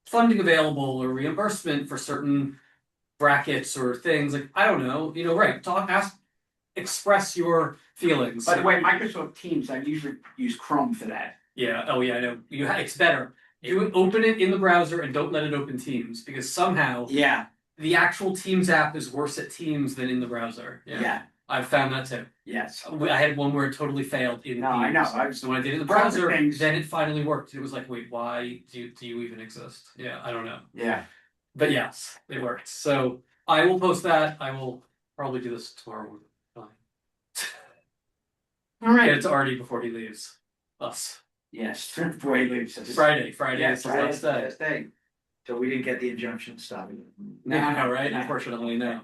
funding available or reimbursement for certain brackets or things. Like, I don't know, right. Express your feelings. By the way, Microsoft Teams, I usually use Chrome for that. Yeah, oh yeah, I know. It's better. Open it in the browser and don't let it open Teams because somehow Yeah. the actual Teams app is worse at Teams than in the browser. Yeah. I've found that too. Yes. I had one where it totally failed in No, Teams. I know. So when I did it in the One of the browser, things- then it finally worked. It was like, wait, why do you even exist? Yeah, I don't know. Yeah. But yes, it worked. So I will post that. I will probably do this tomorrow morning. Fine. All right. Get it to Artie before he leaves. Us. Yes. Before he leaves. Friday Yeah, is his Friday last is the day. last day. So we didn't get the injunction stopping it. No, right? No. Unfortunately, no.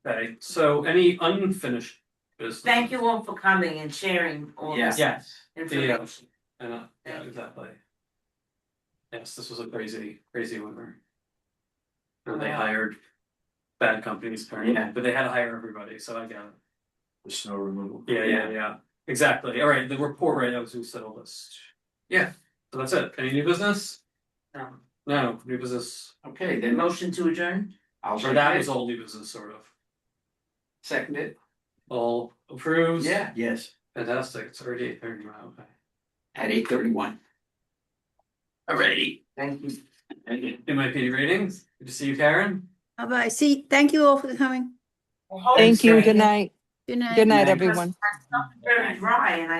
Okay, so any unfinished business? Thank you all for coming and sharing all Yes. this Yes. information. Yeah, exactly. Yes, this was a crazy winter. And they hired bad companies apparently, Yeah. but they had to hire everybody, so I get it. The snow removal. Yeah. Exactly. All right, the report, right, that was who said all this. Yeah, so that's it. Any new business? No, new business. Okay, then Motion to adjourn? I'll Or say that was all new business, sort of. Seconded. All approves? Yeah, yes, Fantastic. It's already 8:30. Wow, okay. at 8:31. Alrighty. Thank you. NYPD ratings. Good to see you, Karen. Bye-bye. See, thank you all for coming. Thank you. Good night. Good night. Good night, night. everyone. It's very dry and I